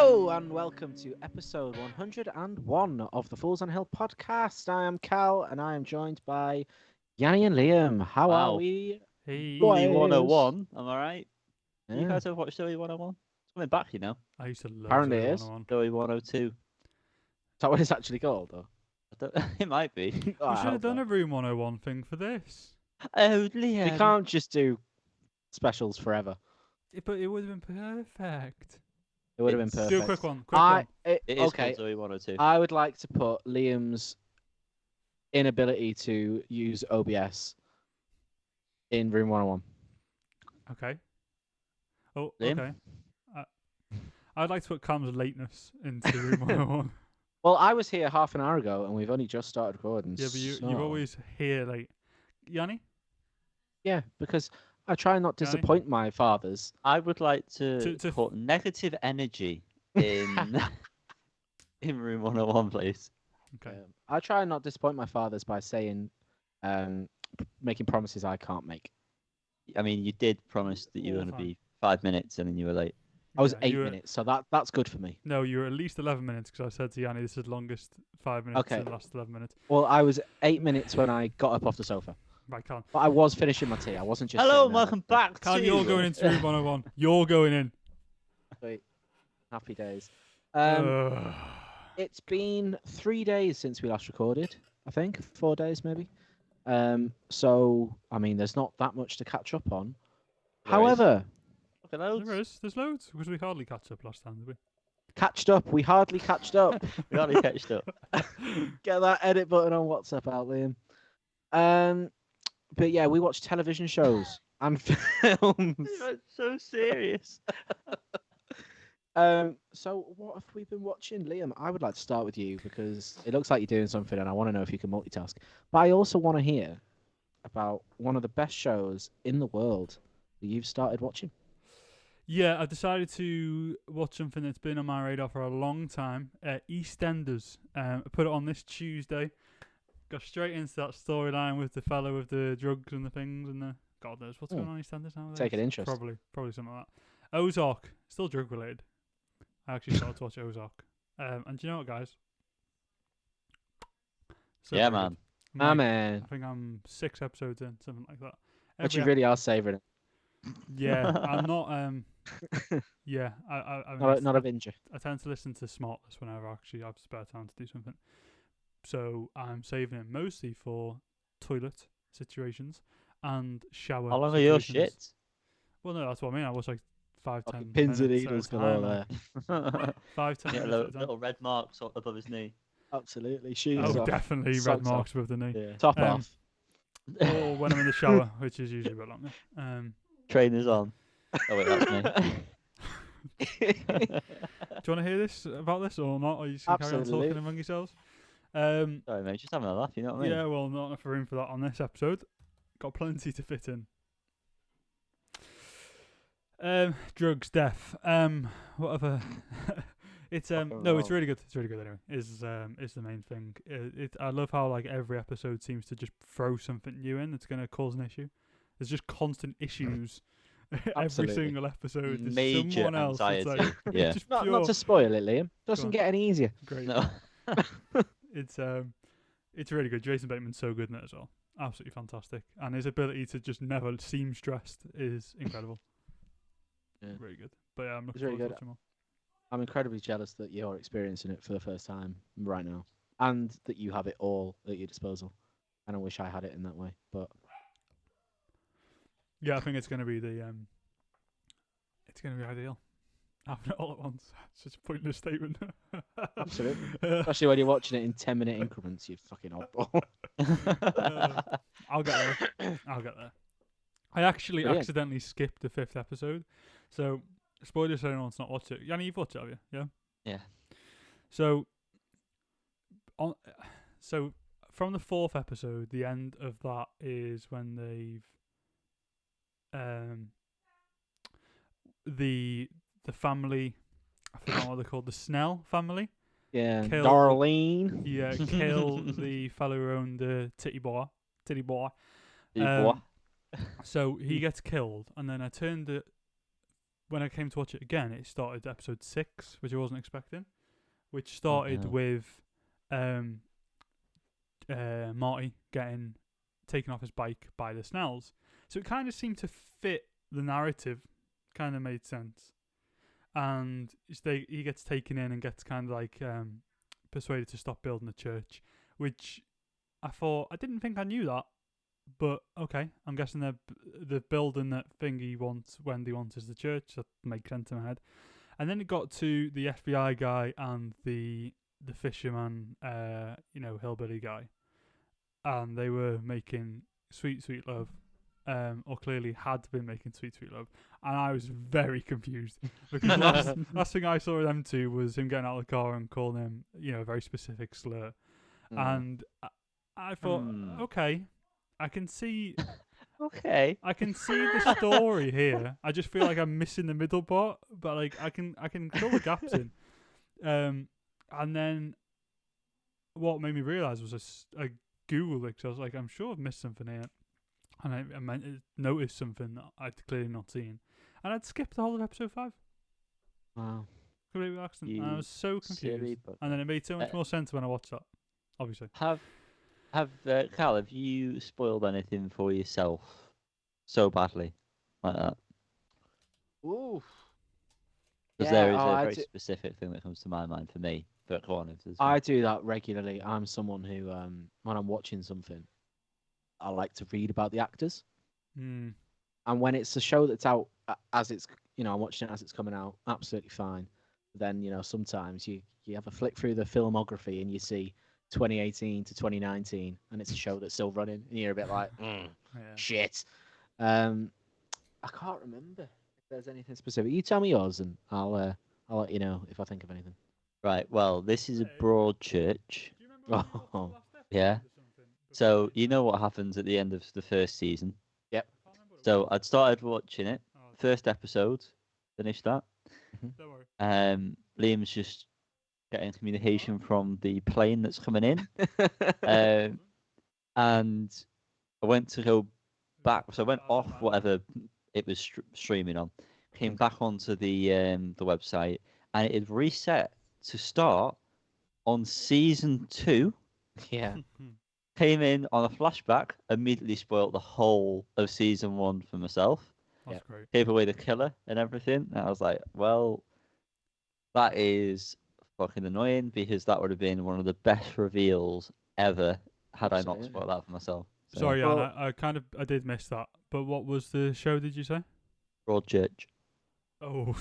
Hello and welcome to episode 101 of the Fools on Hill podcast. I am Cal and I am joined by Yanni and Liam. How are Wow. we? Hey, Fully Boys. 101, am I right? You Yeah. guys have watched Joey 101? It's coming back, you know. I used to love Apparently Zoe it is. 101. Joey 102. Is that what it's actually called, though? It might be. Oh, I We should have hope done not. a Room 101 thing for this. Oh, We Liam. can't just do specials forever. But it would have been perfect. It would have been It's- perfect. Do a quick one. Quick one. It is okay, called Joey 102. I would like to put Liam's inability to use OBS in Room 101. Okay. Oh, Liam? okay. I'd like to put Cam's lateness into Room 101. Well, I was here half an hour ago and we've only just started recording. Yeah, but you're so- always here late. Yanni? Yeah, because I try not to Yanni? disappoint my fathers. I would like to To- put negative energy in in room 101, please. Okay. I try and not disappoint my fathers by saying, making promises I can't make. I mean, you did promise that you were All going to fine. be 5 minutes and then you were late. I was Yeah, 8 you were- minutes, so that's good for me. No, you were at least 11 minutes because I said to Yanni this is the longest 5 minutes Okay. in the last 11 minutes. Well, I was 8 minutes when I got up off the sofa, Right, Cam. but I was finishing my tea. I wasn't just. Hello, sitting and there. welcome back Cam, to... you're going into Room 101. You're going in. Sweet. Happy days. Ugh. It's been 3 days since we last recorded. I think 4 days maybe. So I mean, there's not that much to catch up on. There is. However, Look at those. There is. There's loads because we hardly catch up last time, did we? catched up. We hardly catched up. We already catched up. Get that edit button on WhatsApp out, Liam. But yeah, we watch television shows and films. You're so serious. So what have we been watching, Liam? I would like to start with you because it looks like you're doing something, and I want to know if you can multitask. But I also want to hear about one of the best shows in the world that you've started watching. Yeah, I decided to watch something that's been on my radar for a long time. EastEnders. I put it on this Tuesday. Got straight into that storyline with the fellow with the drugs and the things and the God knows what's going on in EastEnders nowadays. Take an interest. Probably something like that. Ozark, still drug related. I actually started to watch Ozark. And do you know what, guys? So Yeah, very man. good. Ah, Like, man. I think I'm 6 episodes in, something like that. But you Every really are savouring it. Yeah, I'm not. Yeah, I mean, Not a binger. I tend to listen to Smartless whenever I actually have spare time to do something. So I'm saving it mostly for toilet situations and shower. How long are your situations. shits? Well, no, that's what I mean. I watch like 5, 10 Fucking pins and minutes at a needles time, galore man. there. 5, 10 Yeah, minutes little, at a time. little red marks above his knee. Absolutely. Shoes Oh, off. definitely red Socks marks with the knee. Yeah. Top Um, off. Or when I'm in the shower, which is usually a bit longer. Trainers on. Oh wait, that's me. Do you want to hear this about this or not? Or you just gonna carry on Absolutely. talking among yourselves? Sorry, mate, just having a laugh. You know what I mean? Yeah, well, not enough room for that on this episode. Got plenty to fit in. Drugs, death, whatever. It's Rock and no, it's roll. really good. It's really good anyway. Is the main thing. I love how like every episode seems to just throw something new in that's going to cause an issue. There's just constant issues. Every Absolutely. single episode, there's Major someone else. It's anxiety. like, Yeah. it's just Not pure. to spoil it, Liam. Doesn't on. get any easier. Great. No. It's really good. Jason Bateman's so good in it as well. Absolutely fantastic. And his ability to just never seem stressed is incredible. Yeah. Really good. But yeah, I'm looking It's really forward good. to watching more. I'm incredibly jealous that you're experiencing it for the first time right now, and that you have it all at your disposal. And I wish I had it in that way, but Yeah, I think it's gonna be it's gonna be ideal. Having it all at once. It's such a pointless statement. absolutely, especially when you're watching it in 10-minute increments, you fucking oddball. I'll get there. I'll get there. I actually Brilliant. accidentally skipped the 5th episode. So spoilers for anyone's not watched it. Yanni, you've watched it, have you? Yeah? Yeah. So so from the 4th episode, the end of that is when they've the family, I forgot what they're called, the Snell family. Yeah, Kill- Darlene. Yeah, kill the fellow who owned the titty boy. You boy. So he gets killed, and then I turned the when I came to watch it again, it started episode 6, which I wasn't expecting, which started with Marty getting taken off his bike by the Snells. So it kind of seemed to fit the narrative, kind of made sense. And he gets taken in and gets kind of like persuaded to stop building the church, which I didn't think I knew that, but okay, I'm guessing the building that Wendy wants is the church. That makes sense in my head. And then it got to the FBI guy and the fisherman, hillbilly guy, and they were making sweet, sweet love, or clearly had been making sweet, sweet love, and I was very confused because last thing I saw of them two was him getting out of the car and calling him, a very specific slur, and I thought, okay, I can see. Okay. I can see the story here. I just feel like I'm missing the middle part, but like I can fill the gaps in. And then what made me realise was I Googled it because I was like, I'm sure I've missed something here, and I noticed something that I'd clearly not seen, and I'd skipped the whole of episode 5. Wow. Completely by accident. And I was so confused. And then it made so much more sense when I watched that. Obviously. Carl, have you spoiled anything for yourself so badly like that? Ooh. Because there is a very specific thing that comes to my mind for me. But go on, I do that regularly. I'm someone who, when I'm watching something, I like to read about the actors. Mm. And when it's a show that's out as it's, I'm watching it as it's coming out, absolutely fine. Then, sometimes you have a flick through the filmography and you see 2018 to 2019, and it's a show that's still running, and you're a bit like, shit. I can't remember if there's anything specific. You tell me yours, and I'll let you know if I think of anything. Right. Well, this is a Broadchurch. Oh. Yeah. So you know what happens at the end of the first season. Yep. So I'd started watching it. First episode, finished that. Don't worry. Liam's just getting communication from the plane that's coming in, and I went to go back. So I went off whatever it was streaming on, came back onto the website, and it had reset to start on season 2. Yeah. Came in on a flashback, immediately spoiled the whole of season 1 for myself. That's great. Gave away the killer and everything. And I was like, well, that is fucking annoying, because that would have been one of the best reveals ever had I not spoiled that for myself. So, sorry, Jan, I did miss that. But what was the show, did you say? Broadchurch. Oh,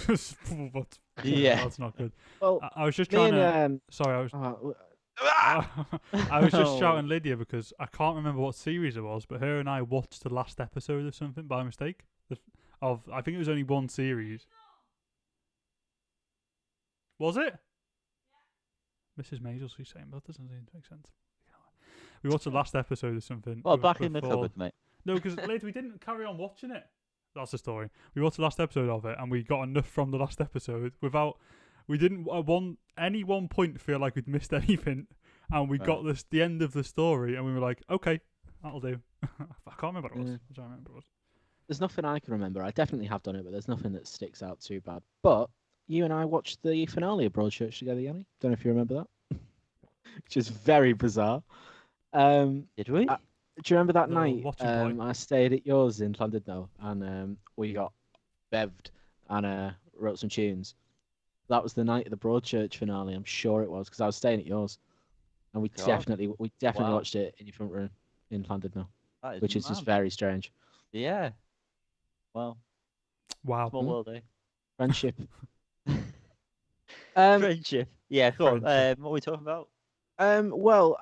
what? Yeah. That's not good. Well, I was just trying to... Sorry, I was... I was just shouting Lydia because I can't remember what series it was, but her and I watched the last episode of something by mistake. I think it was only one series. Was it? Yeah. Mrs. Maisel, she's saying, but that doesn't seem to make sense. We watched the last episode of something. Well, back in the cupboard, mate. No, because later we didn't carry on watching it. That's the story. We watched the last episode of it, and we got enough from the last episode without... We didn't at any one point feel like we'd missed anything, and we got the end of the story, and we were like, okay, that'll do. I can't remember what it was. I don't remember what it was. There's nothing I can remember. I definitely have done it, but there's nothing that sticks out too bad. But you and I watched the finale of Broadchurch together, Yanni. Don't know if you remember that. Which is very bizarre. Did we? Do you remember that night? Watching I stayed at yours in Llandudno, and we got bevved and wrote some tunes. That was the night of the Broadchurch finale. I'm sure it was, because I was staying at yours, and we definitely watched it in your front room in Llandudno, which is just very strange. Yeah. Well. Wow. Small world, eh? Friendship. Friendship. Yeah. Go on. What are we talking about? Well,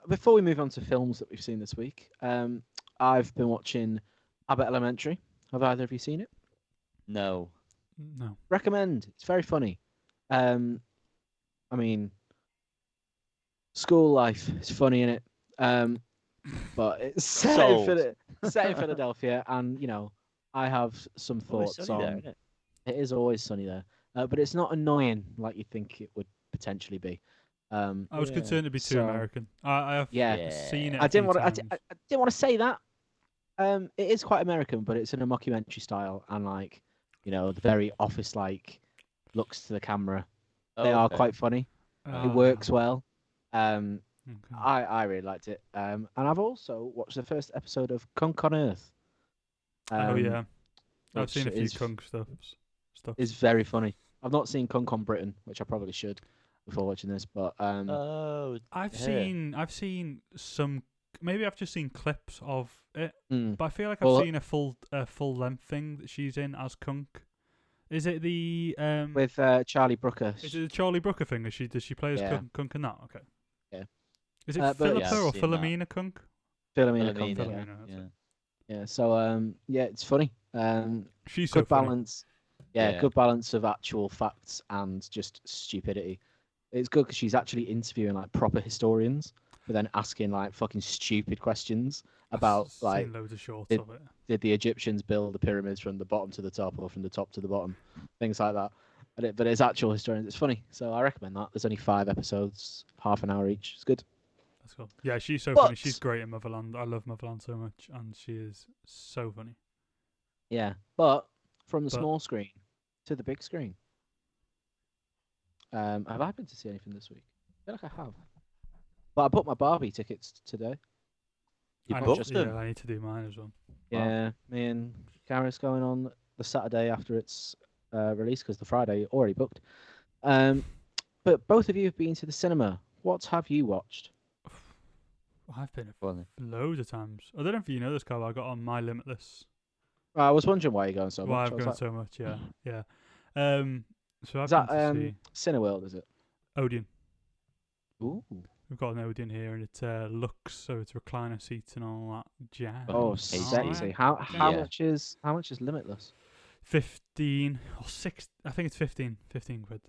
before we move on to films that we've seen this week, I've been watching Abbott Elementary. Have either of you seen it? No. No. Recommend. It's very funny. I mean, school life is funny in it. But it's set in Philadelphia, and I have some thoughts on. There, it is always sunny there, but it's not annoying like you think it would potentially be. I was concerned it'd be too American. I have seen it. I didn't want to say that. It is quite American, but it's in a mockumentary style, and like the very office-like looks to the camera. Oh, They are okay. quite funny. It works well. I really liked it. And I've also watched the first episode of Cunk on Earth. Oh yeah, I've which seen a few is- Cunk stuff. Is very funny. I've not seen Cunk on Britain, which I probably should before watching this, but Oh, I've yeah. seen some. Maybe I've just seen clips of it, mm, but I feel like Well, I've seen a full length thing that she's in as Cunk. Is it the with Charlie Brooker. Is it the Charlie Brooker thing? Does she play as Yeah. Cunk in that? Okay. Yeah. Is it But Philippa yeah, I've or seen that. Philomena Cunk? Philomena Philomena, Cunk, yeah. Philomena, that's it. Yeah. So yeah, it's funny. She's so Good funny. balance. Yeah. Good balance of actual facts and just stupidity. It's good because she's actually interviewing like proper historians, but then asking like fucking stupid questions about I've seen like loads of shorts it- of it. did the Egyptians build the pyramids from the bottom to the top or from the top to the bottom, things like that. But it's actual historians. It's funny, so I recommend that. There's only 5 episodes, half an hour each. It's good. That's cool. Yeah, she's so But- funny. She's great in Motherland. I love Motherland so much, and she is so funny. Yeah, but from the But- small screen to the big screen. Have I been to see anything this week? I feel like I have. But I bought my Barbie tickets today. You I booked need, them? Yeah, I need to do mine as well. Yeah, me and Gareth's going on the Saturday after it's released because the Friday already booked. But both of you have been to the cinema. What have you watched? I've been Funny. loads of times. I don't know if you know this, Carl. I got on My Limitless. I was wondering why you're going so Why much. I've I was gone like, so much. Yeah, yeah. So I've is that been to see Cineworld? Is it? Odeon. Ooh. We've got an Odeon here, and it's Lux, so it's recliner seats and all that jazz. Oh, Nice. sexy. How Yeah. much is Limitless? 15 or 6. I think it's 15 quid.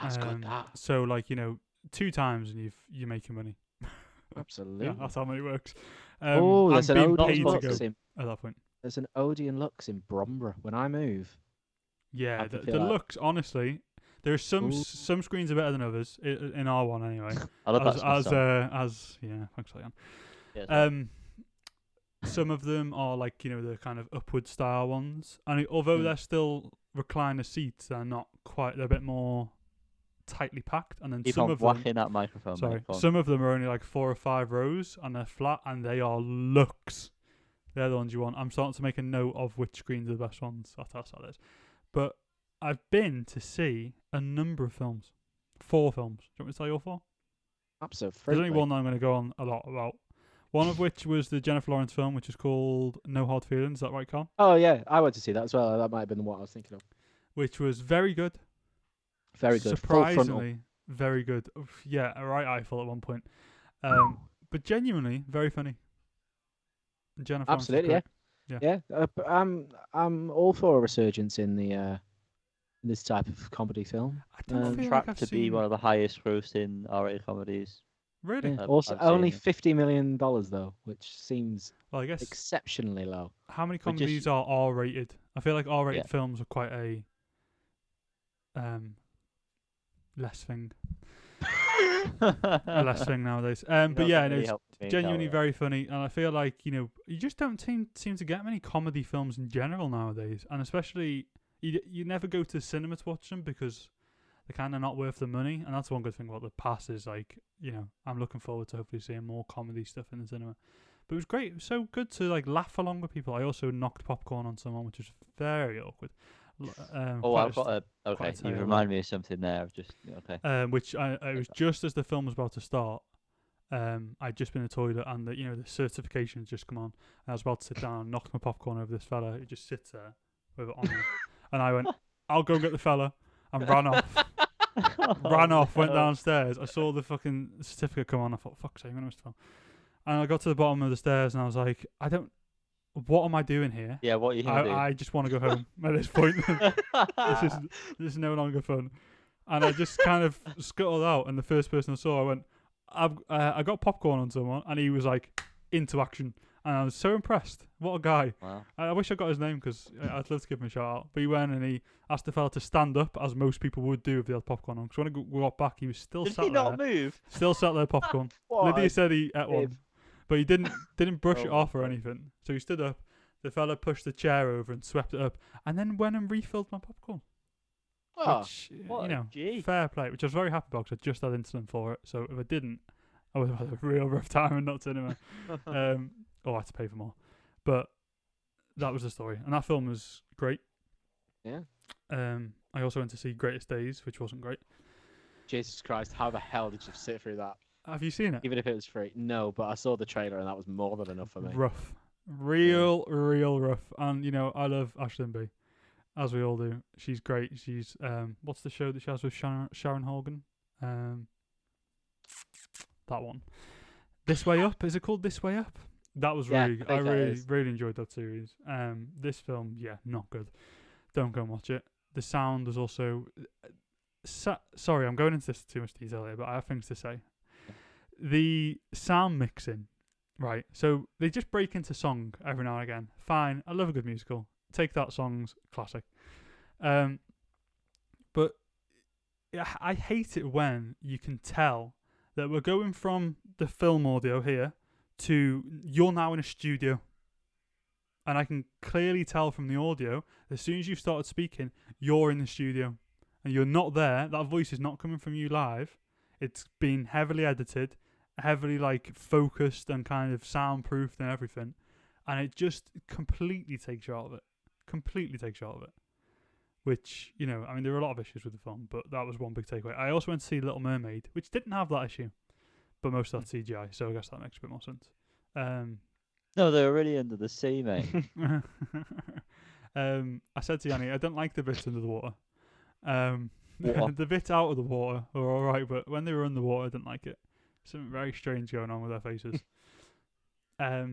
That's good. That So like 2 times and you're making money. absolutely. Yeah, that's how money works. Oh, I'm there's an being Odeon paid to go Lux in at that point. There's an Odeon Lux in Bromborough. When I move, Yeah, I the feel like- Lux, honestly, there's some Ooh. some screens are better than others in R1 anyway. I love that. Yeah, thanks, Leon. Yeah, Some of them are like the kind of upward style ones, and although Mm. they're still recliner seats, they're not quite. They're a bit more tightly packed, and then Keep some on of them. whacking that microphone. Sorry, mate, go on. some of them are only like 4 or 5 rows, and they're flat, and they are Lux. They're the ones you want. I'm starting to make a note of which screens are the best ones. That's how it is. But I've been to see a number of films. 4 films. Do you want me to tell you all 4? absolutely. There's only one that I'm going to go on a lot about. One of which was the Jennifer Lawrence film, which is called No Hard Feelings. Is that right, Carl? Oh yeah, I went to see that as well. That might have been what I was thinking of. Which was very good. Very good. Full frontal. Surprisingly, very good. Oof, yeah, a right eyeful at one point. But genuinely, very funny. Jennifer Lawrence is Absolutely, great. yeah. I'm all for a resurgence in the this type of comedy film. I don't Um, feel Track like I've to be seen... one of the highest grossing R-rated comedies. Really? Yeah. I've- Also, I've seen only it. $50 million though, which seems Well, I guess exceptionally low. how many But just- comedies are R-rated? I feel like R-rated Yeah. films are quite a less thing. A less thing nowadays. But yeah, no, it's genuinely very funny, and I feel like you just don't seem to get many comedy films in general nowadays, and especially you never go to the cinema to watch them because they're kind of not worth the money, and that's one good thing about the pass is like I'm looking forward to hopefully seeing more comedy stuff in the cinema. But it was great. It was so good to like laugh along with people. I also knocked popcorn on someone, which was very awkward. Oh, quite I've got a. Okay, quite a you tale remind me of something there. I've just okay. which it was just as the film was about to start. I'd just been in the toilet and the certification's just come on. And I was about to sit down and knock my popcorn over this fella who just sits there with it on him. And I went, I'll go get the fella, and ran off. Ran off, went downstairs. I saw the fucking certificate come on. I thought, fuck's sake, I'm gonna miss the film. And I got to the bottom of the stairs and I was like, what am I doing here? Yeah, what are you gonna do? I just want to go home at this point. this is no longer fun. And I just kind of scuttled out, and the first person I saw, I went, I got popcorn on someone, and he was like, into action. And I was so impressed. What a guy. Wow. I wish I got his name because I'd love to give him a shout out. But he went and he asked the fella to stand up, as most people would do if they had popcorn on. Because when I got back, he was still Did sat he there. not move? Still sat there popcorn. What Lydia a said he ate one, div. but he didn't brush it Oh, off or God. anything. So he stood up, The fella pushed the chair over and swept it up, and then went and refilled my popcorn. Oh, Which, what you a know, G. fair play. Which I was very happy about because I just had insulin for it. So if I didn't, I would have had a real rough time and not cinema. Or I had to pay for more. But that was the story, and that film was great. yeah. I also went to see Greatest Days, which wasn't great. Jesus Christ, how the hell did you sit through that? Have you seen it? Even if it was free? No, but I saw the trailer and that was more than enough for me. Rough. Real rough. And, you know, I love Aisling B, as we all do. She's great. She's, what's the show that she has with Sharon Horgan? That one. This Way Up. Is it called This Way Up? That was Yeah, really, I I think that really, is. really enjoyed that series. This film, yeah, not good. Don't go and watch it. The sound was also, sorry, I'm going into this too much detail here, but I have things to say. The sound mixing, right? So they just break into song every now and again. Fine, I love a good musical. Take That song's classic. But I hate it when you can tell that we're going from the film audio here to you're now in a studio. And I can clearly tell from the audio, as soon as you started speaking, you're in the studio. And you're not there. That voice is not coming from you live. It's been heavily edited, heavily like focused and kind of soundproofed and everything. And it just completely takes you out of it. Completely takes you out of it. Which, you know, I mean, there are a lot of issues with the film, but that was one big takeaway. I also went to see Little Mermaid, which didn't have that issue. But most of that's CGI, so I guess that makes a bit more sense. No, they're really under the sea, mate. I said to Yanni, I don't like the bits under the water. Water. The bits out of the water were alright, but when they were in the water, I didn't like it. Something very strange going on with their faces. Or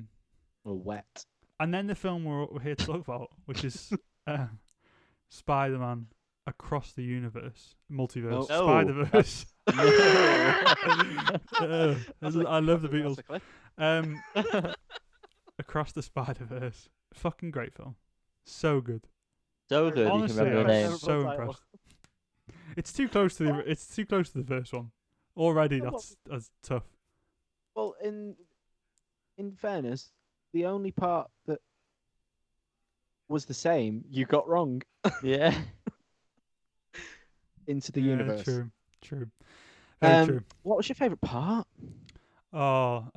wet. And then the film we're here to talk about, which is Spider-Man Across the Universe, Multiverse, Oh. Spider-Verse. I love the Beatles. Across the Spider-Verse, fucking great film, so good. So good, Honestly, you can remember I the was name. so Title. impressed. It's too close to the first one. Already, Yeah, that's tough. Well, in fairness, the only part that was the same, you got wrong. Yeah. Into the Yeah, universe. True. Very Um, true. What was your favourite part? Oh,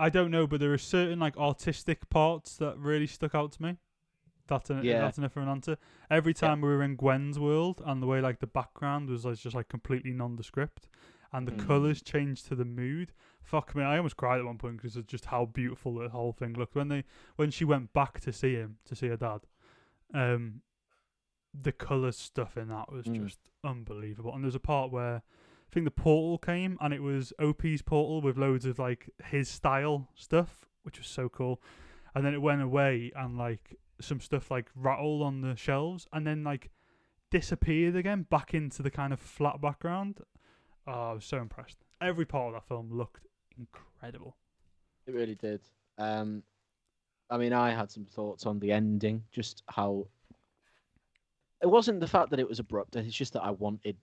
I don't know, but there are certain like artistic parts that really stuck out to me. That's enough for an answer. Every time we were in Gwen's world, and the way like the background was like, just like completely nondescript, and the colours changed to the mood. Fuck me, I almost cried at one point because of just how beautiful the whole thing looked. When she went back to see him, to see her dad, the colour stuff in that was just unbelievable. And there's a part where I think the portal came, and it was OP's portal with loads of like his style stuff, which was so cool. And then it went away, and like some stuff like rattled on the shelves, and then like disappeared again back into the kind of flat background. Oh, I was so impressed. Every part of that film looked incredible. It really did. I mean, I had some thoughts on the ending, just how it wasn't the fact that it was abrupt. It's just that I wanted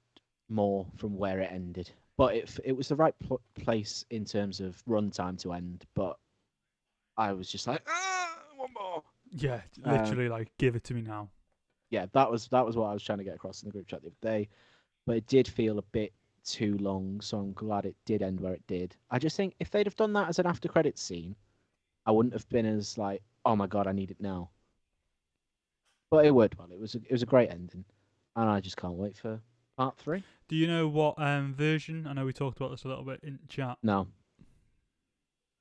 more from where it ended. But it was the right place in terms of runtime to end. But I was just like, one more. Yeah, literally, like, give it to me now. Yeah, that was what I was trying to get across in the group chat the other day. But it did feel a bit too long, so I'm glad it did end where it did. I just think if they'd have done that as an after credits scene, I wouldn't have been as like, oh my god, I need it now. But it worked well. It was a great ending, and I just can't wait for part 3. Do you know what version? I know we talked about this a little bit in chat. No.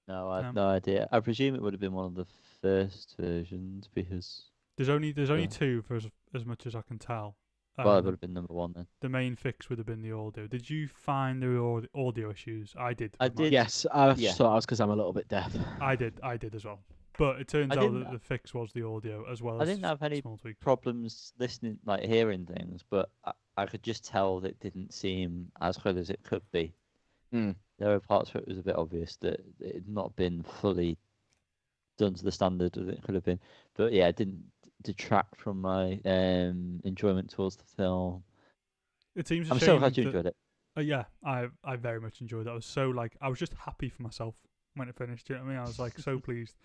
No, I have no idea. I presume it would have been one of the first versions because. There's only two for as much as I can tell. Well, it would have been number 1 then. The main fix would have been the audio. Did you find there were audio issues? I did. I with mine. did. Yes, I just thought that was because I'm a little bit deaf. I did as well. But it turns out that the fix was the audio as well as I didn't have any small tweaks. problems listening, like hearing things, but I could just tell that it didn't seem as good as it could be. Mm. There were parts where it was a bit obvious that it had not been fully done to the standard that it could have been. But yeah, it didn't detract from my enjoyment towards the film. It seems. I'm so glad you enjoyed it. Yeah, I very much enjoyed it. I was so I was just happy for myself when it finished. You know what I mean? I was like so pleased.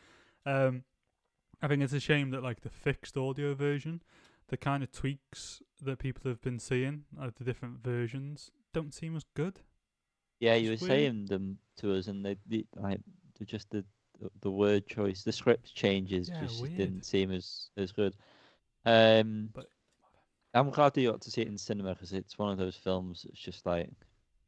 I think it's a shame that like the fixed audio version, the kind of tweaks that people have been seeing, the different versions, don't seem as good. Yeah, It's you were weird. saying them to us, and they like just the word choice, the script changes Yeah, just weird. didn't seem as good. I'm glad that you got to see it in cinema because it's one of those films that's just like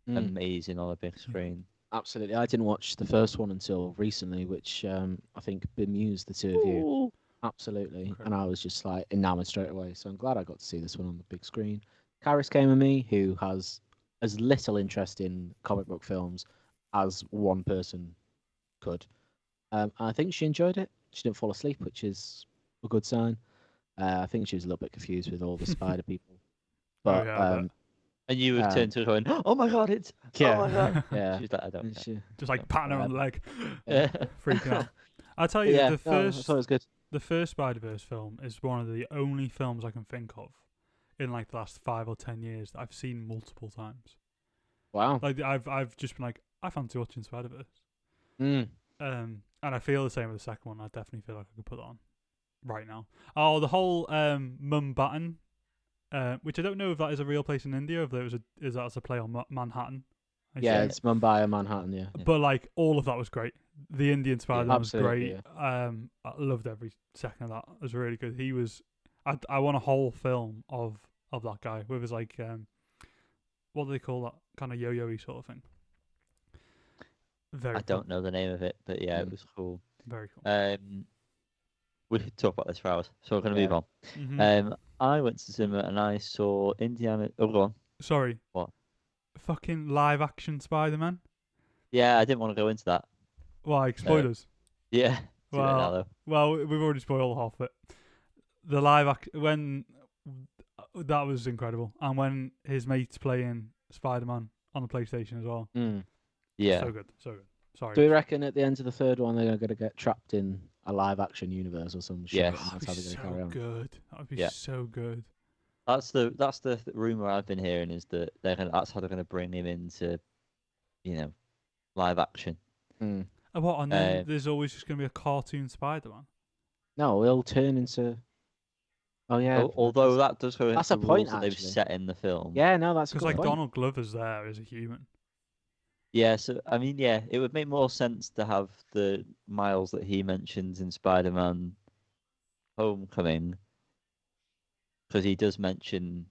amazing on a big screen. Absolutely. I didn't watch the first one until recently, which I think bemused the two of you. Ooh. Absolutely. Incredible. And I was just like enamored straight away. So I'm glad I got to see this one on the big screen. Karis came with me, who has as little interest in comic book films as one person could. I think she enjoyed it. She didn't fall asleep, which is a good sign. I think she was a little bit confused with all the spider people. But yeah, I bet. And you have turned to her going, "Oh my god, it's yeah, oh my god!" yeah. She's like, "I don't care." She, Just like patting her on the leg, Yeah. freaking out. I'll tell you, yeah, the no, I first thought it was good. the first Spider-Verse film is one of the only films I can think of in like the last 5 or 10 years that I've seen multiple times. Wow. Like I've just been like, I fancy watching Spider-Verse. Mm. And I feel the same with the second one. I definitely feel like I could put that on right now. Oh, the whole Mumbattan, which I don't know if that is a real place in India, or if is that as a play on Manhattan. Yeah, it's Mumbai and Manhattan, yeah. But like all of that was great. The Indian Spider-Man was absolutely, great. I loved every second of that. It was really good. He was. I want a whole film of that guy with his like what do they call that kind of yo-yo-y sort of thing. Very. I don't know the name of it, but yeah, it Mm. was cool. Very cool. We could talk about this for hours, so we're going to Yeah. move on. Mm-hmm. I went to cinema and I saw Indiana. Oh, go on. Sorry. What? Fucking live action Spider-Man. Yeah, I didn't want to go into that. Why? Spoilers. Yeah. Do it now, though. Well, we've already spoiled half of it. The live when that was incredible, and when his mates playing Spider-Man on the PlayStation as well. Mm. Yeah. So good. Sorry. Do we reckon at the end of the third one they're going to get trapped in a live action universe or some shit? Yes. And that's That'd how be they're going to so carry on. good. That would be Yeah. so good. That's the rumor I've been hearing is that that's how they're going to bring him into, live action. Mm. What? And then there's always just going to be a cartoon Spider-Man. No, he'll turn into. Oh yeah. Although that does go that's into a the rules point, that they've actually. set in the film. Yeah, no, that's a Because good like point. Donald Glover's there as a human. Yeah, so I mean, yeah, it would make more sense to have the Miles that he mentions in Spider-Man Homecoming, because he does mention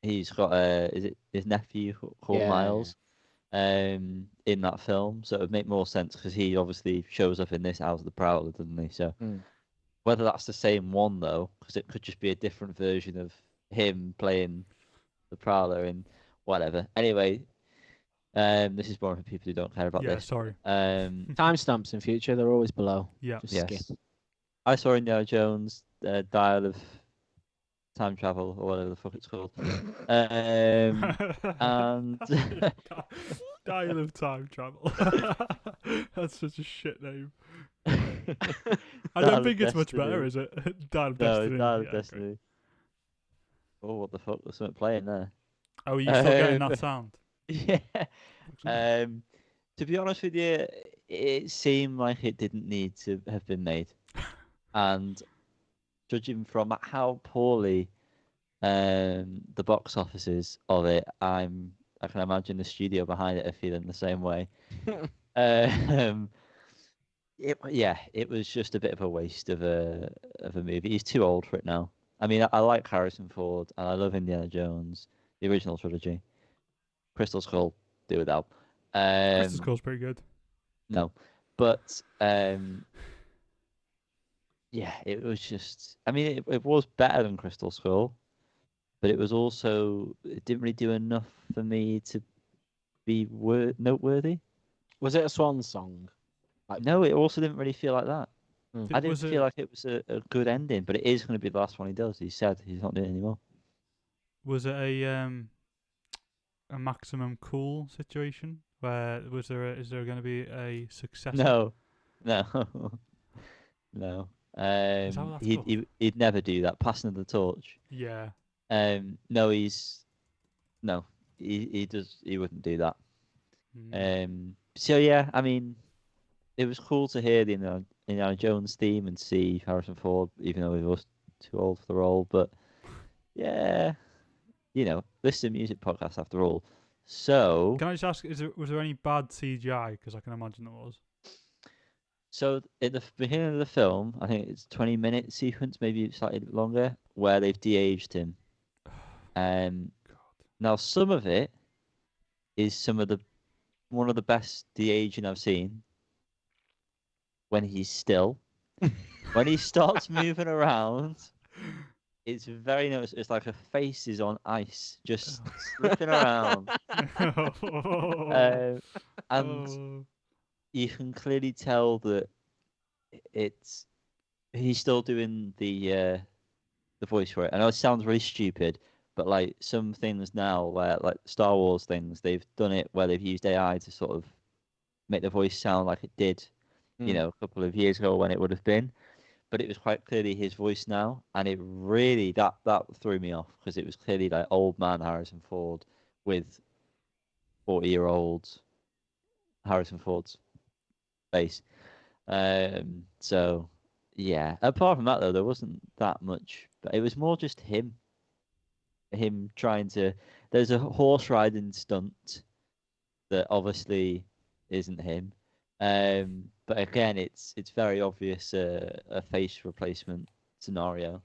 he's got is it his nephew called Yeah, Miles, in that film. So it would make more sense because he obviously shows up in this as the Prowler, doesn't he? So whether that's the same one though, because it could just be a different version of him playing the Prowler in whatever. Anyway. This is more for people who don't care about Yeah, this. sorry. Timestamps in future, they're always below. Yeah. Just Yes. skip. I saw Indiana Jones, Dial of Time Travel, or whatever the fuck it's called. And Dial of Time Travel. That's such a shit name. I don't think it's much better, is it? Dial of Destiny. Dial of Yeah, Destiny. great. Oh, what the fuck? There's something playing there. Oh, are you still getting that sound? Yeah. To be honest with you, it seemed like it didn't need to have been made. And judging from how poorly the box office is of it, I can imagine the studio behind it are feeling the same way. It was just a bit of a waste of a movie. He's too old for it now. I mean, I like Harrison Ford and I love Indiana Jones, the original trilogy. Crystal Skull, do without. Crystal Skull's pretty good. No, but it was just. I mean, it was better than Crystal Skull, but it was also it didn't really do enough for me to be noteworthy. Was it a swan song? No, it also didn't really feel like that. I didn't Was feel like it was a good ending, but it is going to be the last one he does. He said he's not doing it anymore. Was it a maximum cool situation where is there going to be a successor? No. Is that what that's called? He'd never do that. Passing the torch. Yeah. No, he wouldn't do that. Mm. So yeah, I mean, it was cool to hear the Indiana Jones theme and see Harrison Ford, even though he was too old for the role. But yeah, this is a music podcast after all. So, Can I just ask, was there any bad CGI? Because I can imagine there was. so at the beginning of the film, I think it's 20-minute sequence, maybe slightly longer, where they've de-aged him. God. Now some of it is one of the best de-aging I've seen. When he's still, when he starts moving around, it's very noticeable. It's like a face is on ice, just slipping around. And Oh. you can clearly tell that he's still doing the voice for it. I know it sounds really stupid, but like some things now, where like Star Wars things, they've done it where they've used AI to sort of make the voice sound like it did, a couple of years ago when it would have been. But it was quite clearly his voice now, and it really that threw me off because it was clearly like old man Harrison Ford with 40-year-old Harrison Ford's face. So yeah. Apart from that, though, there wasn't that much. But it was more just him trying to. There's a horse riding stunt that obviously isn't him. But again, it's very obvious a face replacement scenario.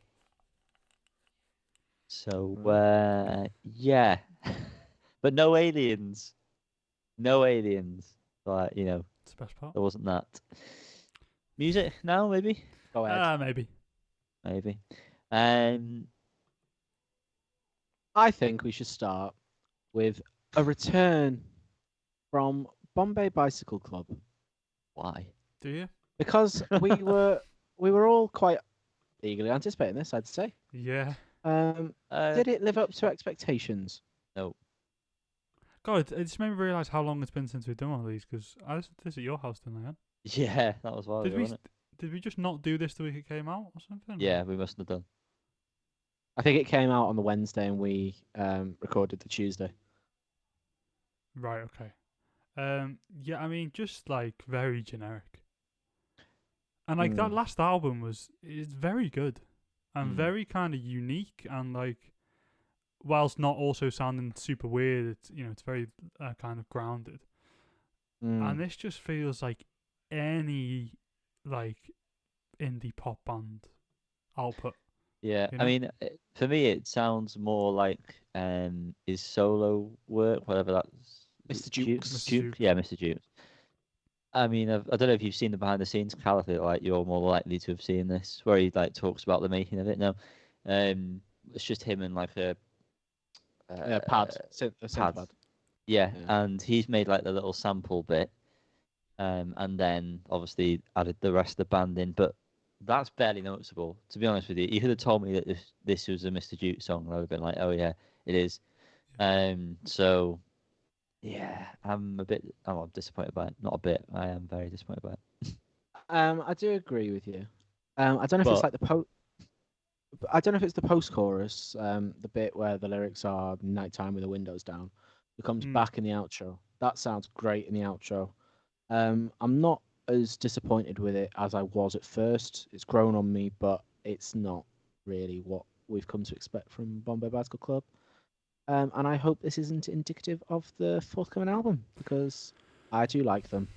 So yeah, but no aliens, no aliens. Like It's the best part. there wasn't that. Music now, maybe. Go ahead. Maybe. Maybe. I think we should start with a return from Bombay Bicycle Club. Why? Do you? Because we were all quite eagerly anticipating this, I'd say. Yeah. Did it live up to expectations? No. God, it just made me realise how long it's been since we've done one of these. Because I listened to this at your house, didn't I? Yeah, that was wild. Did we just not do this the week it came out or something? Yeah, we must have done. I think it came out on the Wednesday and we recorded the Tuesday. Right. Okay. Yeah. I mean, just like very generic. And like that last album is very good and very kind of unique and like, whilst not also sounding super weird, it's very kind of grounded. And this just feels like any like indie pop band output. Yeah, I mean, for me, it sounds more like his solo work, whatever that's. Mr. Jukes. Mr. Jukes. Yeah, Mr. Jukes. I mean, I don't know if you've seen the behind the scenes. Cal, I feel like you're more likely to have seen this, where he like talks about the making of it. No, it's just him and like a pad. A synth pad. Yeah, and he's made like the little sample bit, and then obviously added the rest of the band in. But that's barely noticeable, to be honest with you. You could have told me that this was a Mr. Jukes song, and I would have been like, oh yeah, it is. So yeah, I'm disappointed by it. Not a bit. I am very disappointed by it. I do agree with you. I don't know if it's like I don't know if it's the post-chorus, the bit where the lyrics are "nighttime with the windows down." It comes back in the outro. That sounds great in the outro. I'm not as disappointed with it as I was at first. It's grown on me, but it's not really what we've come to expect from Bombay Bicycle Club. And I hope this isn't indicative of the forthcoming album because I do like them.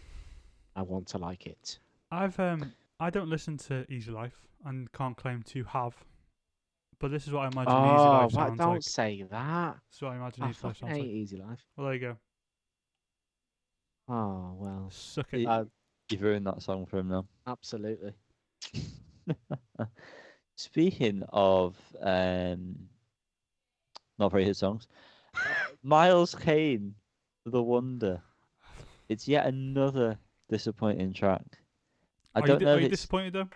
I want to like it. I don't listen to Easy Life and can't claim to have, but this is what I imagine Easy Life sounds don't like. say that. That's what I imagine I Easy Life sounds hate like. Easy Life. Well, there you go. Oh well. Suck it. You've ruined that song for him now. Absolutely. Speaking of not very hit songs, Miles Kane, The Wonder. It's yet another disappointing track. I don't know. Are you disappointed though?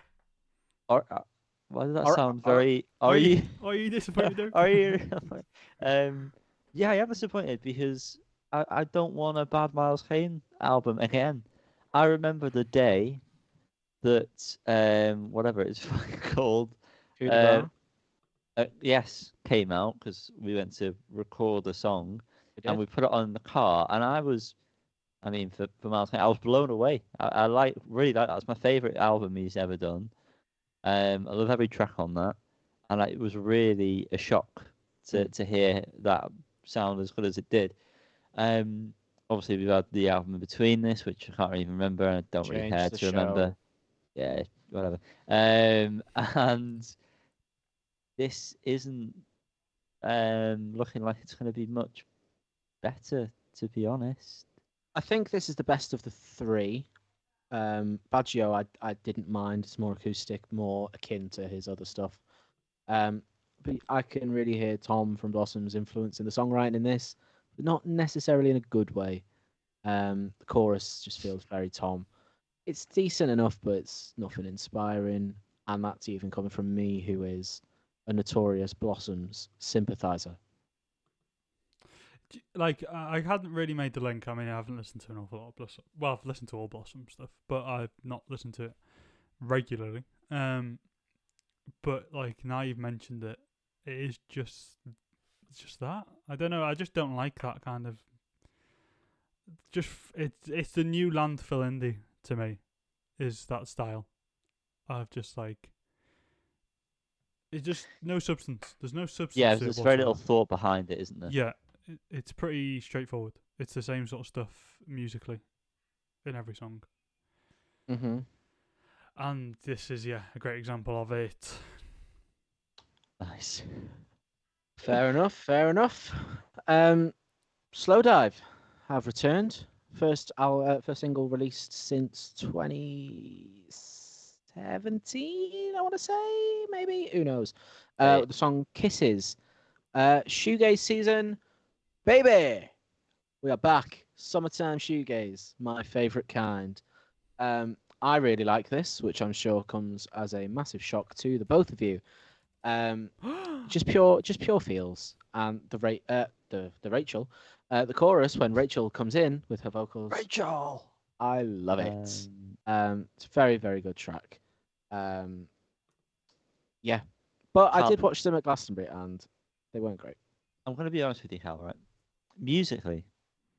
Why does that sound very? Are you disappointed though? Are you? Yeah, I am disappointed because I don't want a bad Miles Kane album again. I remember the day that whatever it's called. Yes, came out because we went to record a song and we put it on in the car, and I was I mean, for Miles Kane, I was blown away. I really like that. That's my favorite album he's ever done. I love every track on that, and it was really a shock to hear that sound as good as it did. Obviously we've had the album in between this, which I can't even remember, and I don't really care to remember. Yeah, whatever. And this isn't looking like it's going to be much better, to be honest. I think this is the best of the three. Baggio, I didn't mind. It's more acoustic, more akin to his other stuff. But I can really hear Tom from Blossom's influence in the songwriting in this, but not necessarily in a good way. The chorus just feels very Tom. It's decent enough, but it's nothing inspiring. And that's even coming from me, who is a notorious Blossoms sympathizer. Like, I hadn't really made the link. I mean, I haven't listened to an awful lot of Blossom. Well, I've listened to all Blossom stuff, but I've not listened to it regularly. But like, now you've mentioned it, it is just that. I don't know. I just don't like that kind of. It's the new landfill indie to me, is that style. I've just like. It's just no substance. There's no substance. Yeah, there's very little thought behind it, isn't there? Yeah, it's pretty straightforward. It's the same sort of stuff musically in every song. Mm-hmm. And this is, a great example of it. Nice. Fair enough. Slowdive have returned. First single released since 2017, I want to say, maybe. Who knows? The song Kisses. Shoegaze season, baby. We are back. Summertime shoegaze, my favourite kind. I really like this, which I'm sure comes as a massive shock to the both of you. Just pure feels, and the Rachel, the chorus when Rachel comes in with her vocals. Rachel, I love it. It's a very, very good track. Yeah, but I did watch them at Glastonbury and they weren't great. I'm going to be honest with you, Hal. Right? Musically,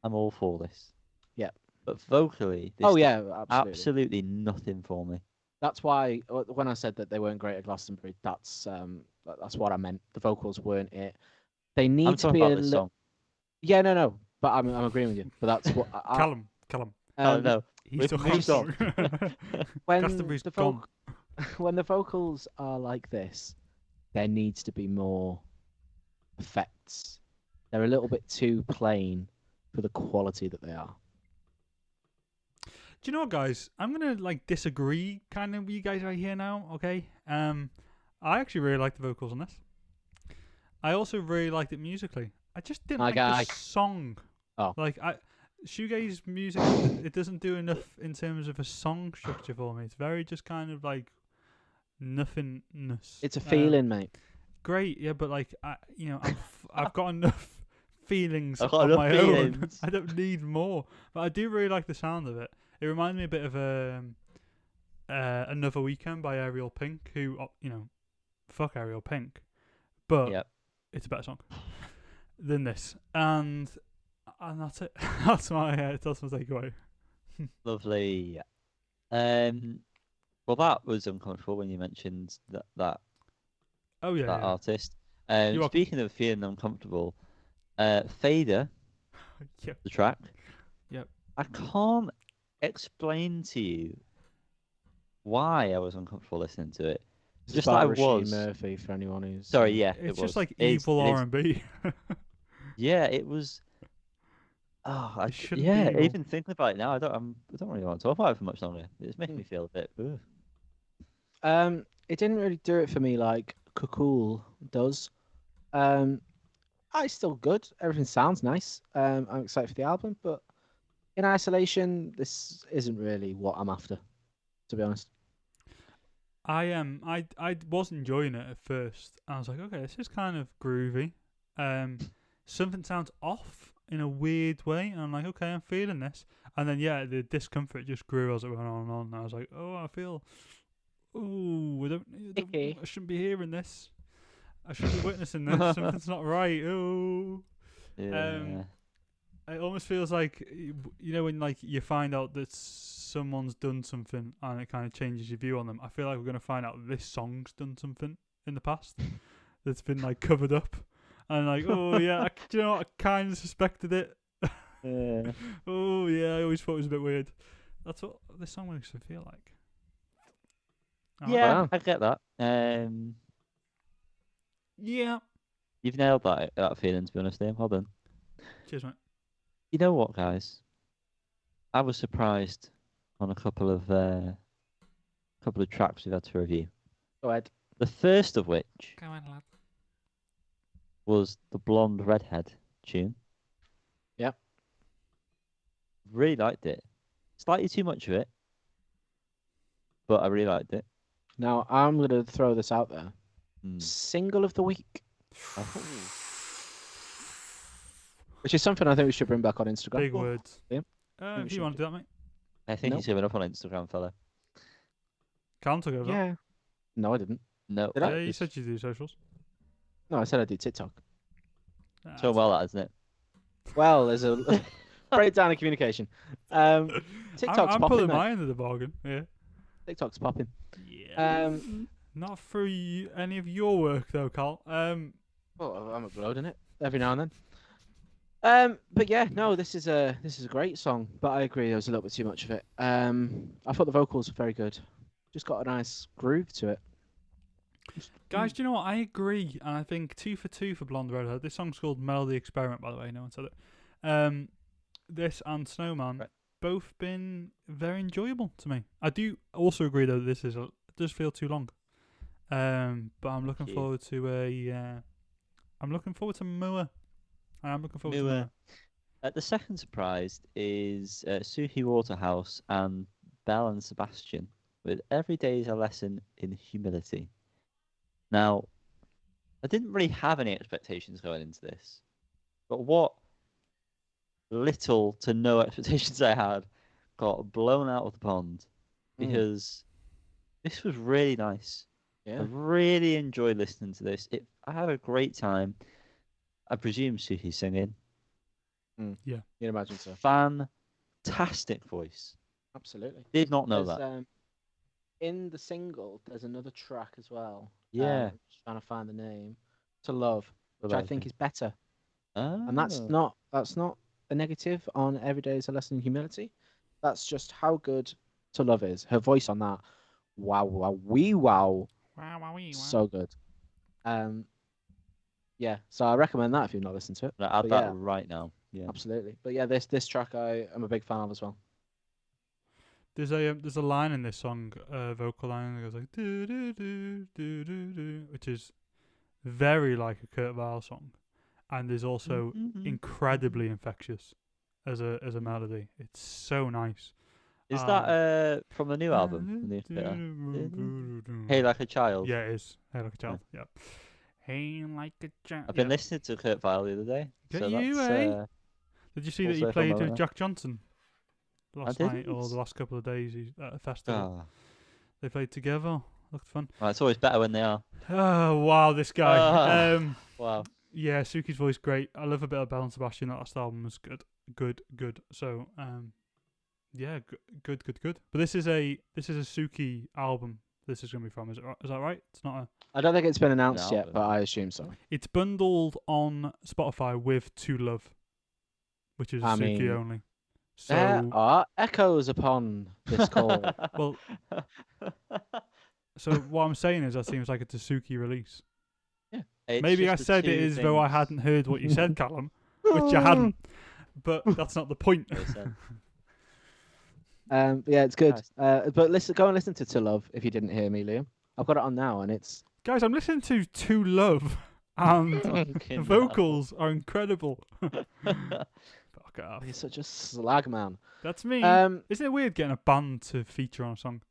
I'm all for this. Yeah. But vocally, this absolutely nothing for me. That's why when I said that they weren't great at Glastonbury, that's what I meant. The vocals weren't it. They need to be a little. Yeah, no, but I'm agreeing with you. But that's what. Callum. Oh no, he's talking on. When when the vocals are like this, there needs to be more effects. They're a little bit too plain for the quality that they are. Do you know what, guys? I'm gonna disagree kind of with you guys right here now. Okay. I actually really like the vocals on this. I also really liked it musically. I just didn't like the song. Oh. Shoegaze music, it doesn't do enough in terms of a song structure for me. It's very just kind of nothingness. It's a feeling, mate. Great, yeah, but I've got enough feelings of my own. I don't need more. But I do really like the sound of it. It reminds me a bit of Another Weekend by Ariel Pink, who, fuck Ariel Pink. But it's a better song than this. And that's it. That's my takeaway. Lovely. Well, that was uncomfortable when you mentioned that artist. Speaking of feeling uncomfortable, Fader, the track. Yep. I can't explain to you why I was uncomfortable listening to it. Just like Róisín Murphy for anyone who's. Sorry, yeah. It's just like evil R&B. Yeah, it was. Oh, even thinking about it now, I don't really want to talk about it for much longer. It's making me feel a bit. Ugh. It didn't really do it for me like Cool does. It's still good. Everything sounds nice. I'm excited for the album, but in isolation, this isn't really what I'm after, to be honest. I was enjoying it at first. I was like, okay, this is kind of groovy. Something sounds off in a weird way, and I'm like, okay, I'm feeling this. And then the discomfort just grew as it went on and on. And I was like, I shouldn't be hearing this. I shouldn't be witnessing this. Something's not right. Oh. Yeah. It almost feels like you know when like you find out that someone's done something and it kind of changes your view on them. I feel like we're gonna find out this song's done something in the past that's been like covered up, and like oh yeah, do you know what? I kind of suspected it. Yeah. Oh yeah, I always thought it was a bit weird. That's what this song makes me feel like. Yeah, Wow. I get that. Yeah. You've nailed that feeling, to be honest, Liam. Well done. Cheers, mate. You know what, guys? I was surprised on a couple of tracks we've had to review. Go ahead. The first of which Come on, lad. was the Blonde Redhead tune. Yep. Really liked it. Slightly too much of it, but I really liked it. Now I'm gonna throw this out there. Mm. Single of the week, Oh. which is something I think we should bring back on Instagram. Big words. Yeah. If we you should want to do that, mate. I think Nope. he's coming up on Instagram, fella. Can't talk over that. Yeah. No, I didn't. No. Did I? Yeah, you said you do socials. No, I said I do TikTok. So well, that isn't it? Well, there's a breakdown in communication. TikTok's I'm popping. pulling mate. my end of the bargain. Yeah. TikTok's popping. Yeah. Not for any of your work though, Carl. Well, I'm uploading it every now and then. But yeah, no, this is a great song. But I agree, there was a little bit too much of it. I thought the vocals were very good. Just got a nice groove to it. Guys, do you know what? I agree, and I think 2 for 2 for Blonde Redhead. This song's called Melody Experiment, by the way. No one said it. This and Snowman Right. both been very enjoyable to me. I do also agree though that it does feel too long. But I'm looking you. forward to I'm looking forward to more. I'm looking forward to Moa. more. The second surprise is Suki, Waterhouse and Belle and Sebastian with Every Day is a Lesson in Humility. Now, I didn't really have any expectations going into this, but what little to no expectations I had got blown out of the pond because this was really nice. Yeah. I really enjoyed listening to this. I had a great time. I presume Suki's singing. You can imagine so. Fantastic voice. Absolutely. Did not know There's, that. In the single, there's another track as well. Yeah. Just trying to find the name. To Love, which What I about think it? is better. Ah. And that's not a negative on Every Day is a Lesson in Humility. That's just how good To Love is. Her voice on that, wow. Wow. So good. Yeah, so I recommend that if you've not listened to it. I'll add But that yeah. right now. Yeah. Absolutely. But yeah, this track I am a big fan of as well. There's a line in this song, vocal line that goes like do do do do do do, which is very like a Kurt Weill song, and is also incredibly infectious as a melody. It's so nice. Is that from the new album? From the Hey Like a Child? Yeah, it is. Hey Like a Child. Yeah. Hey Like a Child. I've been listening to Kurt Weill the other day. Get so you, that's, eh? Did you see that he also played from with that. Jack Johnson last night or didn't. the last couple of days at a festival? Ah. They played together. Looked fun. Well, it's always better when they are. Oh wow, this guy. Ah. Wow. Yeah, Suki's voice great. I love a bit of Belle and Sebastian. That last album was good. So yeah, good. But this is a Suki album. This is gonna be from. Is that right? It's not a. I don't think it's been announced No, yet, but I assume so. It's bundled on Spotify with To Love, which is I Suki mean, only. There So are echoes upon this call. well, so what I'm saying is that seems like it's a Suki release. It's Maybe I just the said it two as though I things hadn't heard what you said, Callum, which I hadn't. But that's not the point. they said. Yeah, it's good. Nice. But go and listen to Love if you didn't hear me, Liam. I've got it on now, and it's Guys, I'm listening to Love, and the Fucking vocals are incredible. Fuck off. he's such a slag man. That's me. Um, Isn't it weird getting a band to feature on a song?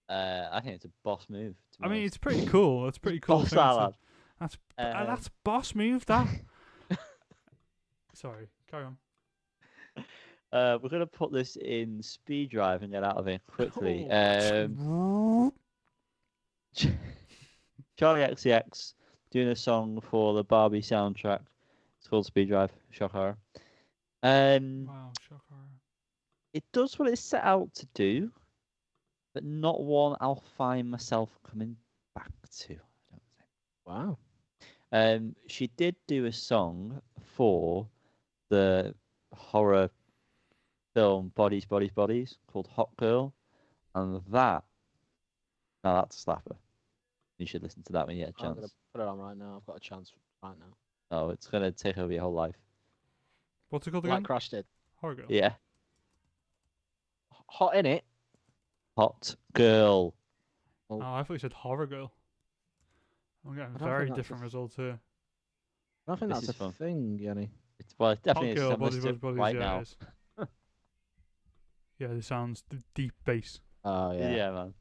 I think it's a boss move. To be I mean, honest. it's pretty cool. It's pretty cool. Boss thing to- salad. That's boss move, that. Sorry, carry on. We're gonna put this in speed drive and get out of here quickly. Charli XCX doing a song for the Barbie soundtrack. It's called Speed Drive. Shock horror. Wow, shock horror. It does what it's set out to do, but not one I'll find myself coming back to. I don't think. Wow. She did do a song for the horror film Bodies, Bodies, Bodies called Hot Girl, and that's a slapper. You should listen to that when you get a I'm gonna chance. put it on right now. I've got a chance right now. Oh, it's gonna take over your whole life. What's it called Like again? Crash did. Horror Girl. Yeah, Hot in it. Hot Girl. Oh, I thought you said Horror Girl. I'm getting I don't very think that's a different results here. I don't think This that's a is fun. thing, Yanni. It definitely Hot is. Girl, I'm Bodies, listening Bodies, Bodies. right Yeah, now. it is. Yeah, this sounds deep bass. Oh yeah. Yeah, man.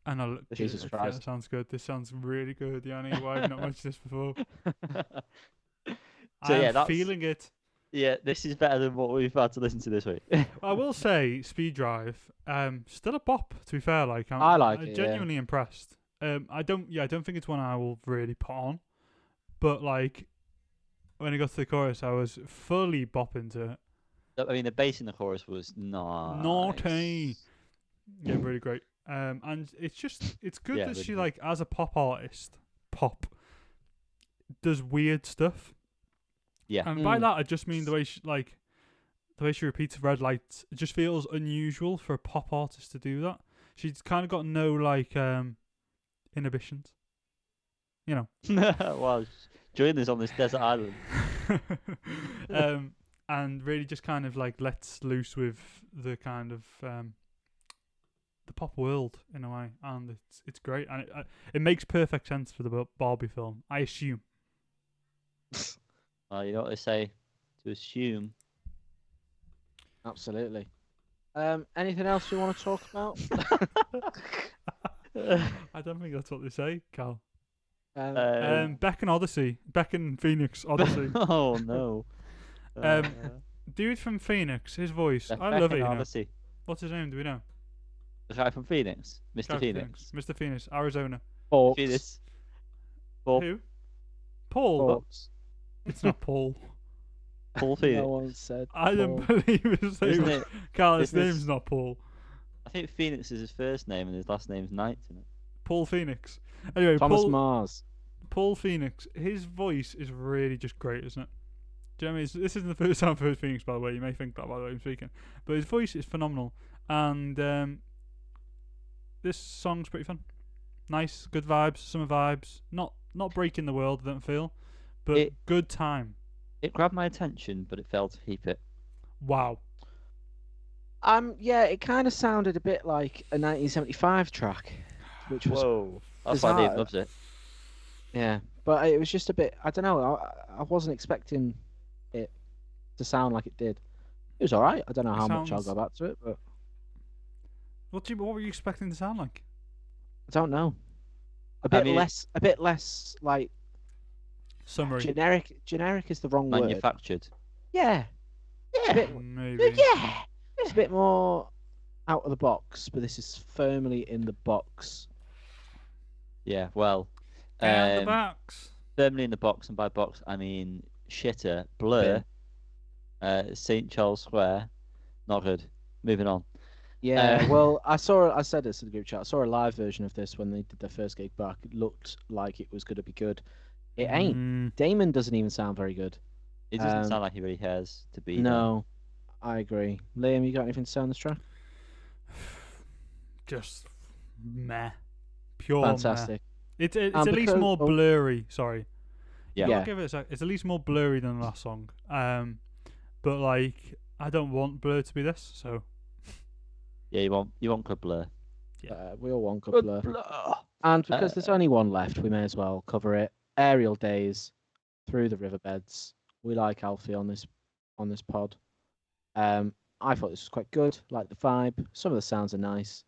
And I look. Jesus Yeah, Christ. that sounds good. This sounds really good, Yanni. Why have I not mentioned this before? So, yeah, I'm that's- feeling it. Yeah, this is better than what we've had to listen to this week. I will say, Speed Drive, still a bop. To be fair, like I like I'm it, yeah. genuinely impressed. I don't think it's one I will really put on, but like when it got to the chorus, I was fully bopping to it. I mean, the bass in the chorus was nice. Naughty. Yeah, really great. And it's good Yeah, that really she good. like as a pop artist, does weird stuff. Yeah. And by Mm. that, I just mean the way she repeats red lights. It just feels unusual for a pop artist to do that. She's kind of got no like inhibitions, you know. Wow, join us on this desert island. And really just kind of like lets loose with the kind of the pop world in a way, and it's great, and it makes perfect sense for the Barbie film, I assume. Well, you know what they say, to assume. Absolutely. Anything else we want to talk about? I don't think that's what they say, Cal. Beck and Phoenix Odyssey. Oh no. Dude from Phoenix, his voice, I Beck love it. and You know. Odyssey. What's his name? Do we know? The guy from Phoenix, Mr. Guy from Phoenix. Mr. Phoenix, Arizona. Forks. Phoenix. Paul, Who? Paul. Forks. It's not Paul. Paul Phoenix. No one said. I don't Paul. believe his name. Isn't it? Carl, his isn't it- name's not Paul. I think Phoenix is his first name and his last name's Knight, isn't it? Paul Phoenix. Anyway, Thomas Mars. Paul Phoenix. His voice is really just great, isn't it? Do you know what I mean? This isn't the first time I've heard Phoenix, by the way. You may think that by the way I'm speaking, but his voice is phenomenal, and this song's pretty fun. Nice, good vibes, summer vibes. Not breaking the world, I don't feel, but good time. It grabbed my attention, but it failed to keep it. Wow. Yeah, it kind of sounded a bit like a 1975 track, which was Whoa. That's why Dave bizarre. loves it. yeah, but it was just a bit. I don't know. I wasn't expecting it to sound like it did. It was all right. I don't know It how much I'll sounds- go back to it, but What were you expecting to sound like? I don't know. A I bit mean, less like Summary. generic. Generic is the wrong word. Manufactured. Yeah, a bit, Maybe. yeah. It's a bit more out of the box, but this is firmly in the box. Yeah, well. And the box. Firmly in the box, and by box I mean shitter, Blur, St. Charles Square. Not good. Moving on. Yeah, well, I said this in the group chat. I saw a live version of this when they did their first gig back. It looked like it was going to be good. It ain't. Mm, Damon doesn't even sound very good. It doesn't Um, sound like he really has to be. No, I agree. Liam, you got anything to say on this track? just meh. Pure meh. Fantastic. It's at And least because- more oh. blurry. Sorry. Yeah. I'll give it a sec. It's at least more blurry than the last song. But like I don't want Blur to be this. So Yeah, you want good Blur. Yeah. We all want good Blur. And because there's only one left, we may as well cover it. Ariel Days, Through the Riverbeds. We like Alfie on this pod. I thought this was quite good. Like the vibe. Some of the sounds are nice.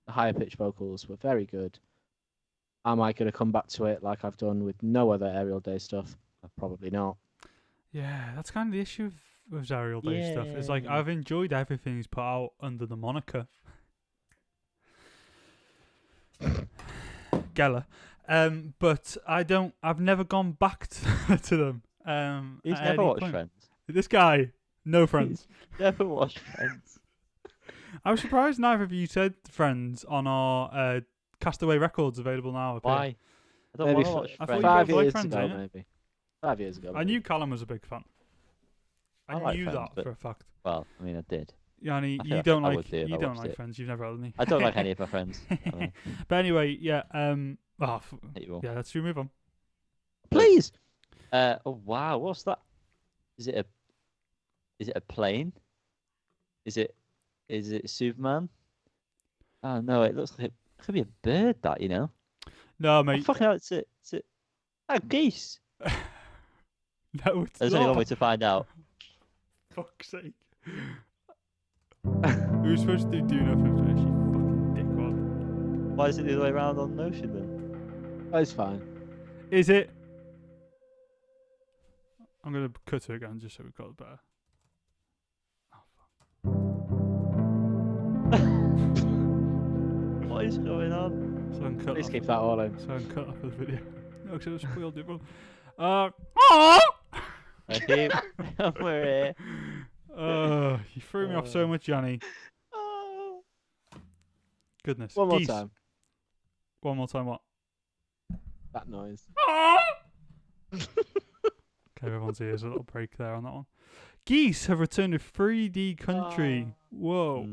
The higher pitch vocals were very good. Am I going to come back to it like I've done with no other Ariel Day stuff? Probably not. yeah, that's kind of the issue with Ariel Day stuff. It's like Yeah. I've enjoyed everything he's put out under the moniker Geller. But I've never gone back to them. He's at never any watched point. Friends. This guy, no Friends. Never watched Friends. I was surprised neither of you said Friends on our Castaway Records available now. Up here. Why? I don't Maybe want to watch I thought Friends. you both 5 liked years Friends, ago, ain't it? maybe. 5 years ago. I maybe. knew Callum was a big fan. I I like knew Friends, that but- for a fact. Well, I mean, I did. Yanni, I you think don't I like would do if I you don't watched like it. Friends. You've never had any. I don't like any of my friends. I mean, But anyway, yeah. hate you all. Yeah. Let's move on. Please. Oh wow, what's that? Is it a plane? Is it Superman? Oh no, it looks like it could be a bird. That, you know. No, Oh, mate. fucking hell, it's geese. No, it's There's only one not. way to find out. Fuck's sake. Who's supposed to do nothing for this, you fucking dickwad? Why is it the other way around on the ocean then? Oh, it's fine. Is it? I'm gonna cut to it again just so we've got it better. What is going on? So I can cut Please off. keep that all in. So I can cut off the video. No, because it spoiled it. Aww! I keep. We're here. You threw me off so much, Yanni. Oh. Goodness. One more Geese. time. One more time. What? That noise. Okay, everyone's ears a little break there on that one. Geese have returned to 3D Country. Whoa.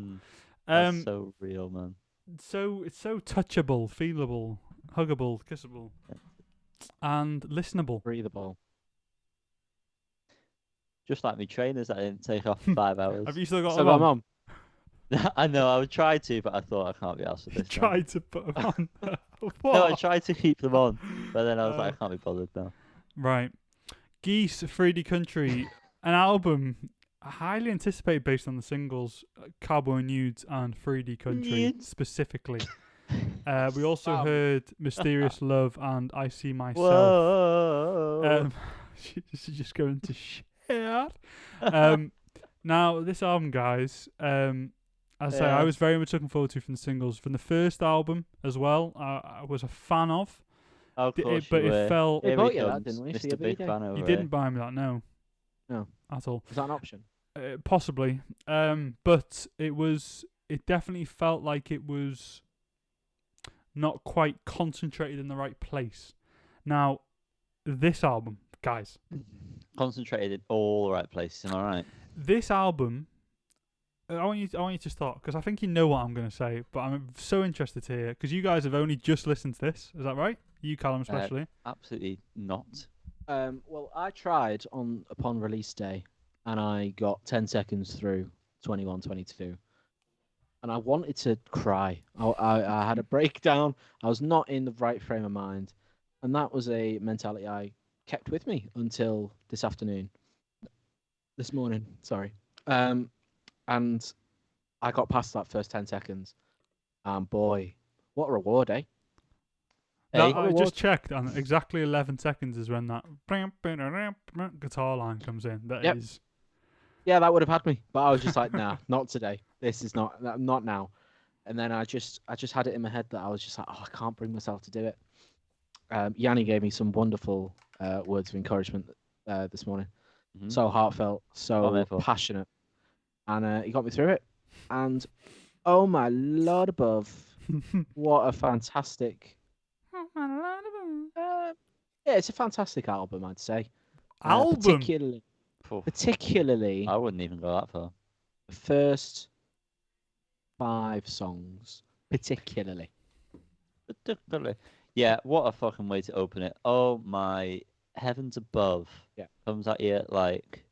That's so real, man. So it's so touchable, feelable, huggable, kissable, and listenable. Breathable. Just like me trainers that didn't take off 5 hours. Have you still got So them got on? mum. I know, I would try to, but I thought I can't be asked with You this. now. tried to put them on. No, I What? tried to keep them on, but then I was like, I can't be bothered now. Right. Geese, 3D Country, an album highly anticipated based on the singles Cowboy Nudes and 3D Country Nudes. specifically. We also Wow. heard Mysterious Love and I See Myself. Whoa. She's just going to shit. Now, this album, guys, as I say, I Yeah. was very much looking forward to from the singles. From the first album as well, I was a fan of. Of course But you it were. felt... They Here bought he you that, comes, didn't we, for Mr. your Big birthday? Fan over You here. didn't buy me that, no. No. At all. Is that an option? Possibly. But it definitely felt like it was not quite concentrated in the right place. Now, this album, guys, Concentrated in all the right places, am I right? this album, I want you to start, because I think you know what I'm going to say, but I'm so interested to hear, because you guys have only just listened to this, is that right? You, Callum, especially. Absolutely not. Well, I tried upon release day, and I got 10 seconds through 21-22, and I wanted to cry. I had a breakdown. I was not in the right frame of mind, and that was a mentality I kept with me until this morning. Sorry. And I got past that first 10 seconds, and boy, what a reward, eh? No, Hey? I just checked, and exactly 11 seconds is when that guitar line comes in. That Yep. is... Yeah, that would have had me, but I was just like, nah, not today. This is not now. And then I just had it in my head that I was just like, oh, I can't bring myself to do it. Yanni gave me some wonderful words of encouragement this morning. Mhm. So heartfelt, I'm so here for. passionate, and he got me through it. And oh my lord above, what a fantastic! Yeah, it's a fantastic album, I'd say. Album? Particularly I wouldn't even go that far. the first 5 songs, particularly. Particularly. Yeah, what a fucking way to open it. Oh my heavens above. Yeah. Comes at you like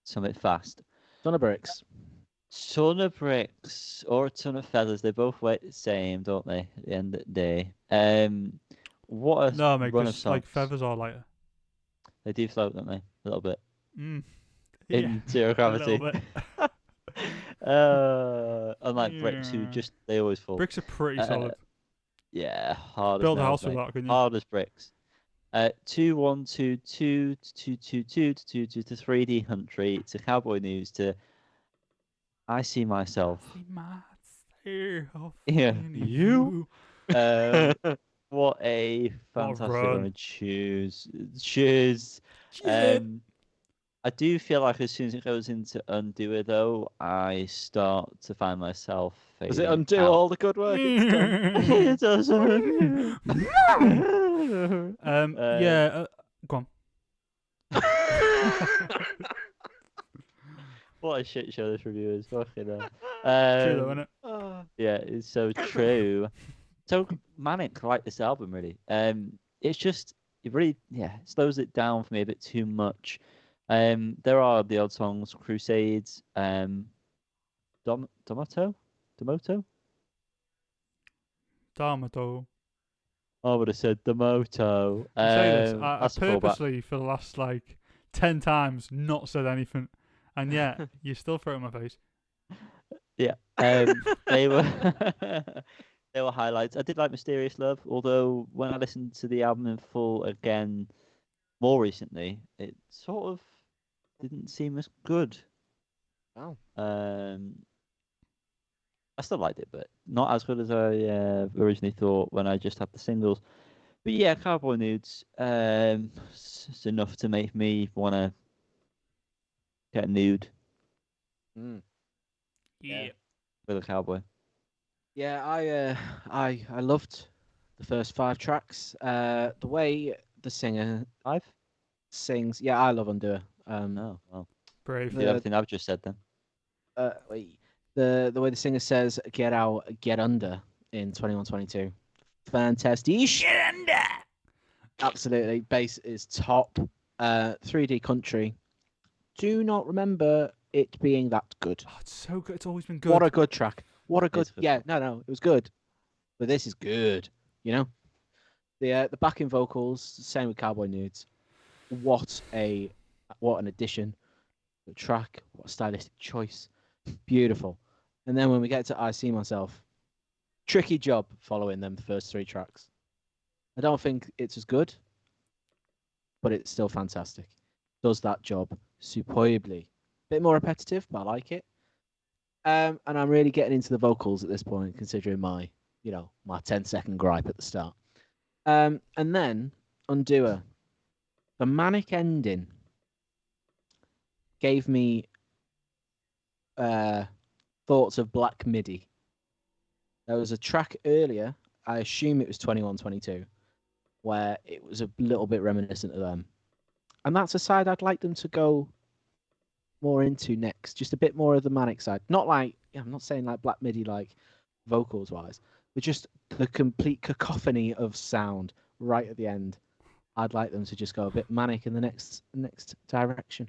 something fast. Ton of bricks. Ton of bricks or a ton of feathers. They both weigh the same, don't they? At the end of the day. What a No, mate, run of because like songs. feathers are lighter. They do float, don't they? A little bit. Mm. In zero a gravity. little bit. Unlike bricks who Yeah. they always fall. Bricks are pretty solid. Yeah, hard Build as a nails, house with mate. that, couldn't you? Hard as bricks. 2 1 2 2 2 2 2 2 2 to 3D Country to Cowboy News to I See Myself. See myself Yeah, in you? What What a fantastic run. one to choose. Choose. I do feel like as soon as it goes into Undo It, though, I start to find myself Does it fading undo out. all the good work it's done? It doesn't. Go on. What a shit show this review is. Fucking hell. True though, innit? Yeah, it's so true. So manic, like this album, really. It's just, it really, slows it down for me a bit too much. There are the odd songs, Crusades, Domoto? Damato. I would have said Domoto. You say this. I That's a fallback. purposely, for the last 10 times, not said anything, and yet you still throw it in my face. Yeah. They were they were highlights. I did like Mysterious Love, although when I listened to the album in full again more recently, it sort of didn't seem as good. Wow. I still liked it, but not as good as I originally thought when I just had the singles. But yeah, Cowboy Nudes, it's enough to make me want to get nude Yeah. with a cowboy. Yeah, I loved the first 5 tracks. The way the singer 5? sings. Yeah, I love Undo It. Oh, well. Brave. Do everything I've just said then. Wait. The way the singer says "get out, get under" in 2122, fantastic. Get under. Absolutely, bass is top. 3D country. Do not remember it being that good. Oh, it's so good. It's always been good. What a good track. What a good. It's good. Yeah, no, it was good, but this is good. You know, the backing vocals, same with Cowboy Nudes. What an addition. The track, what a stylistic choice. Beautiful. And then when we get to I See Myself, tricky job following them the first 3 tracks. I don't think it's as good, but it's still fantastic. Does that job superbly. Bit more repetitive, but I like it. And I'm really getting into the vocals at this point, considering my 10-second gripe at the start. And then Undo It. The manic ending gave me thoughts of Black Midi. There was a track earlier, I assume it was 2122, where it was a little bit reminiscent of them. And that's a side I'd like them to go more into next. Just a bit more of the manic side. Not like, I'm not saying like Black Midi like vocals wise, but just the complete cacophony of sound right at the end. I'd like them to just go a bit manic in the next direction.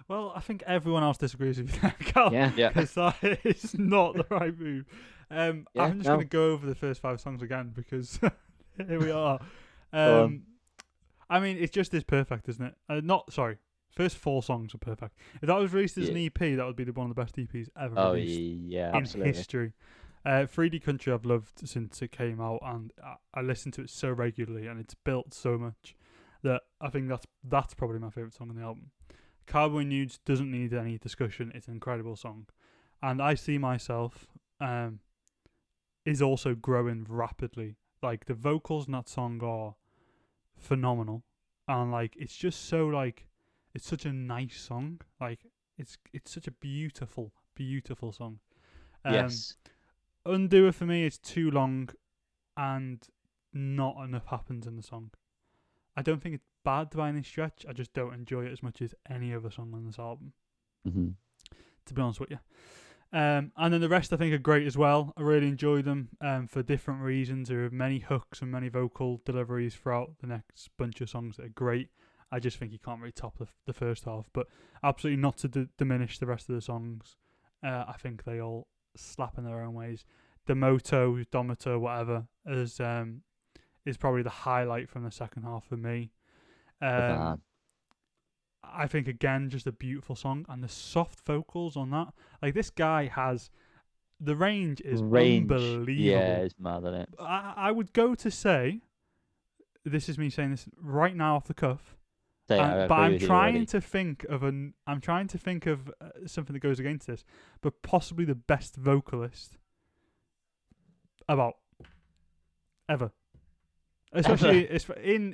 Well, I think everyone else disagrees with you, Carl. Yeah. Because that is not the right move. I'm just going to go over the first 5 songs again because here we are. I mean, it just is perfect, isn't it? First 4 songs are perfect. If that was released as an EP, that would be one of the best EPs ever released yeah, in absolutely. history. 3D Country I've loved since it came out, and I listen to it so regularly, and it's built so much that I think that's probably my favourite song on the album. Cowboy Nudes doesn't need any discussion. It's an incredible song. And I See Myself is also growing rapidly. Like, the vocals in that song are phenomenal. And, it's just so, it's such a nice song. It's such a beautiful, beautiful song. Yes. Undo It for me is too long and not enough happens in the song. I don't think it's bad by any stretch. I just don't enjoy it as much as any other song on this album. Mm-hmm. To be honest with you. And then the rest I think are great as well. I really enjoy them for different reasons. There are many hooks and many vocal deliveries throughout the next bunch of songs that are great. I just think you can't really top the first half. But absolutely not to diminish the rest of the songs. I think they all slap in their own ways. Domoto, whatever, is probably the highlight from the second half for me. I think, again, just a beautiful song. And the soft vocals on that. This guy has... The range is unbelievable. Yeah, it's mad, isn't it? I would go to say... This is me saying this right now off the cuff. But I'm trying to think of something that goes against this. But possibly the best vocalist... about... ever. Especially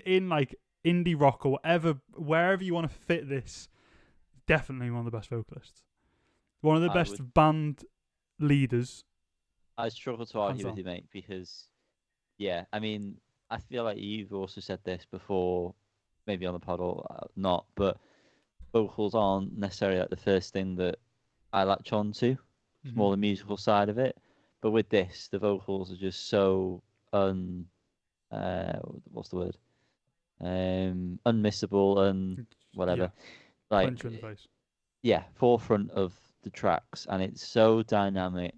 in like indie rock or whatever, wherever you want to fit this. Definitely one of the best vocalists. One of the best band leaders. I struggle to Hands argue with on. you, mate, because I mean, I feel like you've also said this before, maybe on the pod or not, but vocals aren't necessarily like the first thing that I latch on to. It's more the musical side of it. But with this, the vocals are just so what's the word? Unmissable and whatever. Yeah. Like, Punch you in the face. yeah, forefront of the tracks, and it's so dynamic.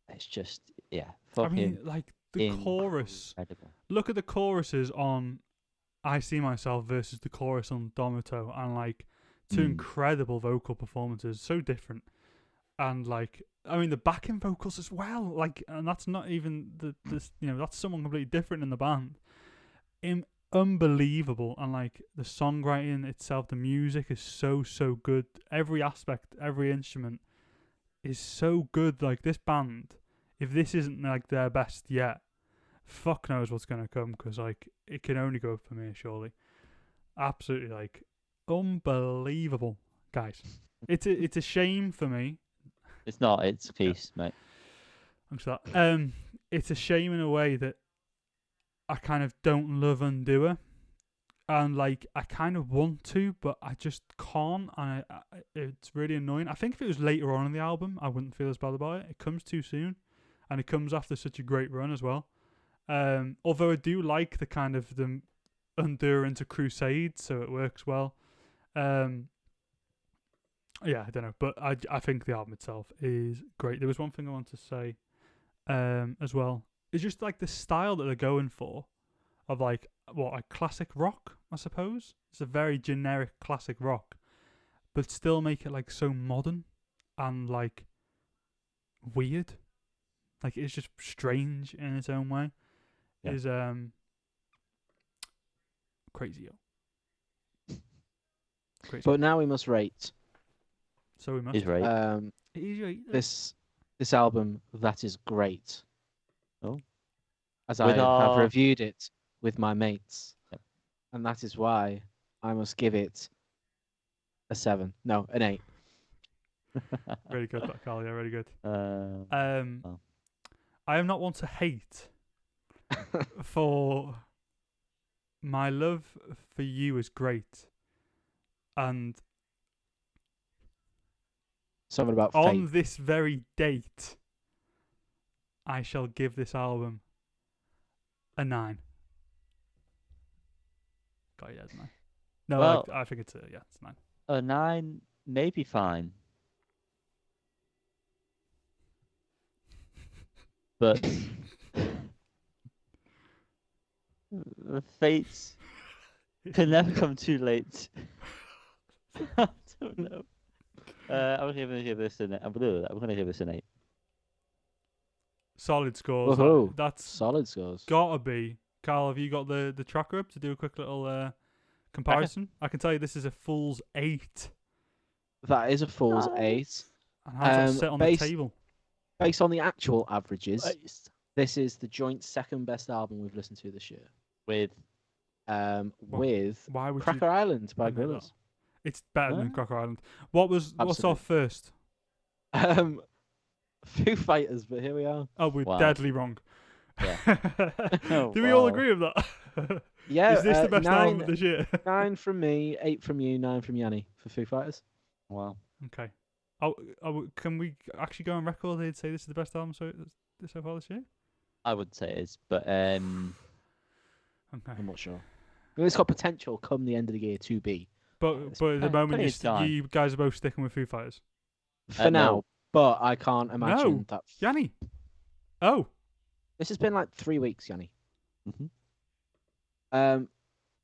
It's just, I mean, like the chorus. incredible. Look at the choruses on "I See Myself" versus the chorus on "Domito," and like two incredible vocal performances, so different. And like, I mean, the backing vocals as well. Like, and that's not even that's someone completely different in the band. Unbelievable. And like the songwriting itself, the music is so good. Every aspect, every instrument is so good. Like this band, if this isn't like their best yet, fuck knows what's gonna come, because like it can only go up from here, surely. Absolutely, like unbelievable, guys. It's a shame for me. It's not. It's a piece, mate. Thanks for that. It's a shame in a way that I kind of don't love Undoer, and like I kind of want to, but I just can't, and it's really annoying. I think if it was later on in the album, I wouldn't feel as bad about it. It comes too soon, and it comes after such a great run as well. Although I do like the kind of the Undoer into Crusade, so it works well. Yeah, I don't know, but I think the album itself is great. There was one thing I want to say as well. It's just like the style that they're going for, of like classic rock, I suppose. It's a very generic classic rock, but still make it like so modern and like weird. Like it's just strange in its own way. Yeah. Is crazy. Crazy. But now we must rate So we must. He's right. He's right. this album that is great. Oh. As With I have our- reviewed it with my mates. Yep. And that is why I must give it a 7. No, an 8. Really good, that Carl. Yeah, really good. Oh. I am not one to hate, for my love for you is great, and Something about on fate. this very date, I shall give this album a 9. Got it, didn't I? No, Well- I think it's it's 9. A 9 may be fine. But the fates can never come too late. I don't know. I'm gonna give this an 8. I'm gonna give this an 8. Solid scores. Woohoo. That's Solid scores. gotta be. Carl, have you got the tracker up to do a quick little comparison? I can tell you this is a fool's 8. That is a fool's Nice. 8. And how does that sit on the based- table? Based on the actual averages, this is the joint second best album we've listened to this year. With With Why would Cracker you? Island by I know that. Gorillaz. It's better than Huh? Cracker Island. What's our Absolutely. first? Foo Fighters, but here we are. Oh, we're Wow. deadly wrong. Yeah. Do we all Wow. agree with that? Yeah, Is this the best album 9, of this year? 9 from me, 8 from you, 9 from Yanni for Foo Fighters. wow. Okay. Can we actually go on record and say this is the best album so far this year? I would say it is, but Okay. I'm not sure. It's got potential come the end of the year to be. But at the moment, plenty of time. you guys are both sticking with Foo Fighters. For no. now, but I can't imagine No. that. Yanni. Oh. This has been like 3 weeks, Yanni. Mhm. I'm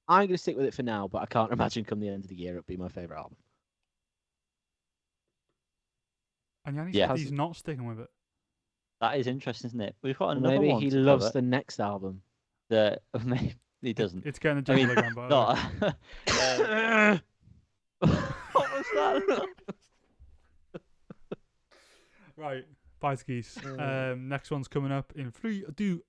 going to stick with it for now, but I can't imagine come the end of the year it'll be my favourite album. And Yanni Yeah. said he's not sticking with it. that is interesting, isn't it? We've got another Maybe one he to loves cover the next album. that maybe he doesn't. It's getting a I mean, jingle again, by the way. not. What was that? Right. Bye, Geese. Next one's coming up in 3, 2.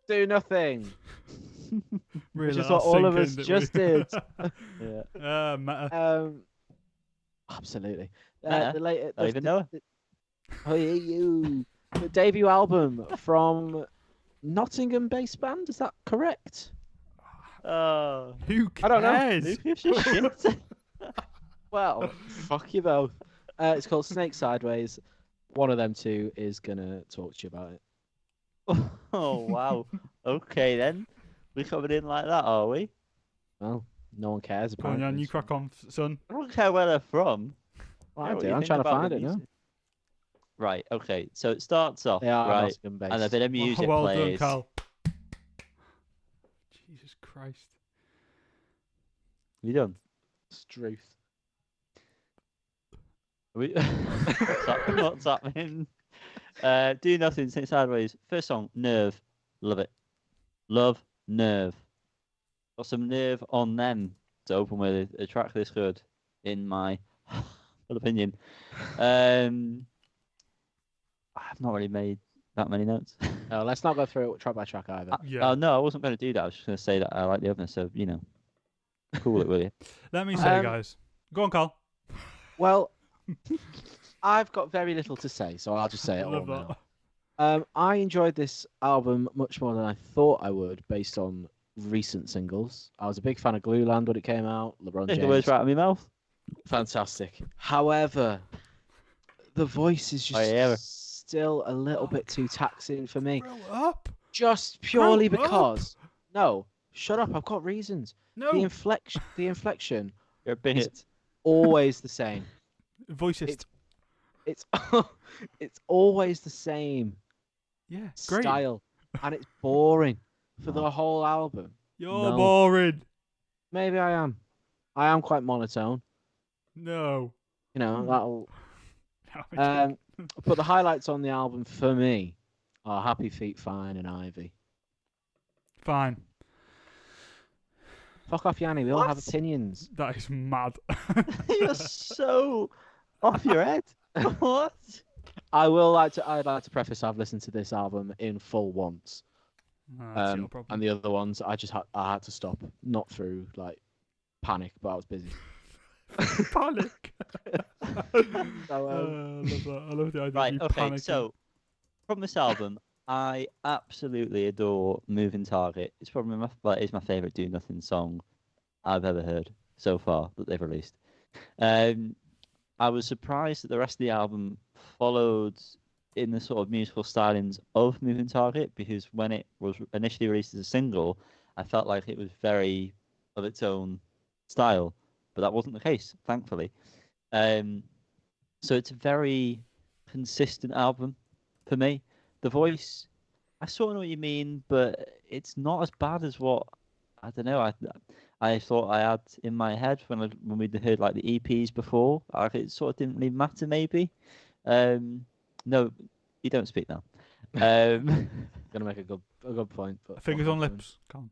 Do nothing. Really Which is let what that all of sink us in, didn't just we? did. Yeah. Meta. Absolutely. Meta? The later, I don't even know her. oh, yeah, you. The debut album from Nottingham-based band. Is that correct? Oh, Who I don't know. cares? who gives a shit? Well, fuck you both. It's called Snake Sideways. One of them two is gonna talk to you about it. Oh, wow. Okay, then. We're coming in like that, are we? Well, no one cares Go on, apparently. Jan, you crack on, son. I don't care where they're from. Well, Care I what do. you I'm think trying to about find the it now. music. Right, okay. So it starts off, They are right, Nottingham-based. and a bit of music well plays. done, Cal. Jesus Christ. You done? Struth. What's happening? Do Nothing, Snake Sideways. First song, Nerve. Love it. Love Nerve. Got some nerve on them to open with a track this good, in my full opinion. I've not really made that many notes. No, let's not go through it track by track either. Yeah. Oh, no, I wasn't going to do that. I was just going to say that I like the opener, so, cool it, will you? Let me say, guys. Go on, Cal. Well, I've got very little to say, so I'll just say it all Love now. that. I enjoyed this album much more than I thought I would, based on recent singles. I was a big fan of Glueland when it came out. LeBron Take the words James, right out of my mouth. fantastic. However, the voice is Oh, yeah. just still a little bit too taxing for me. Grow up. Just purely Grow up. because. No, shut up. I've got reasons. No. The inflection You're a bigot. always the same. Voicist. It's it's always the same Yeah. Great. style, and it's boring for the whole album. You're No. boring. Maybe I am. I am quite monotone. No. You know that'll. No, I But the highlights on the album for me are Happy Feet, Fine, and Ivy. Fine. Fuck off, Yanni. We all have What? opinions. That is mad. You're so off your head. What? I'd like to preface I've listened to this album in full once. That's your problem. And the other ones I had to stop, not through like panic, but I was busy. Panic. So, I love that. I love the idea of Right, you okay, panicking. so from this album, I absolutely adore Moving Target. It's probably it's my favourite Do Nothing song I've ever heard so far that they've released. I was surprised that the rest of the album followed in the sort of musical stylings of Moving Target, because when it was initially released as a single, I felt like it was very of its own style, but that wasn't the case, thankfully. So it's a very consistent album for me. The voice, I sort of know what you mean, but it's not as bad as what, I don't know, I thought I had in my head when we heard like the EPs before. It sort of didn't really matter, maybe. No, you don't speak now. Gonna make a good point. But Fingers on lips. Come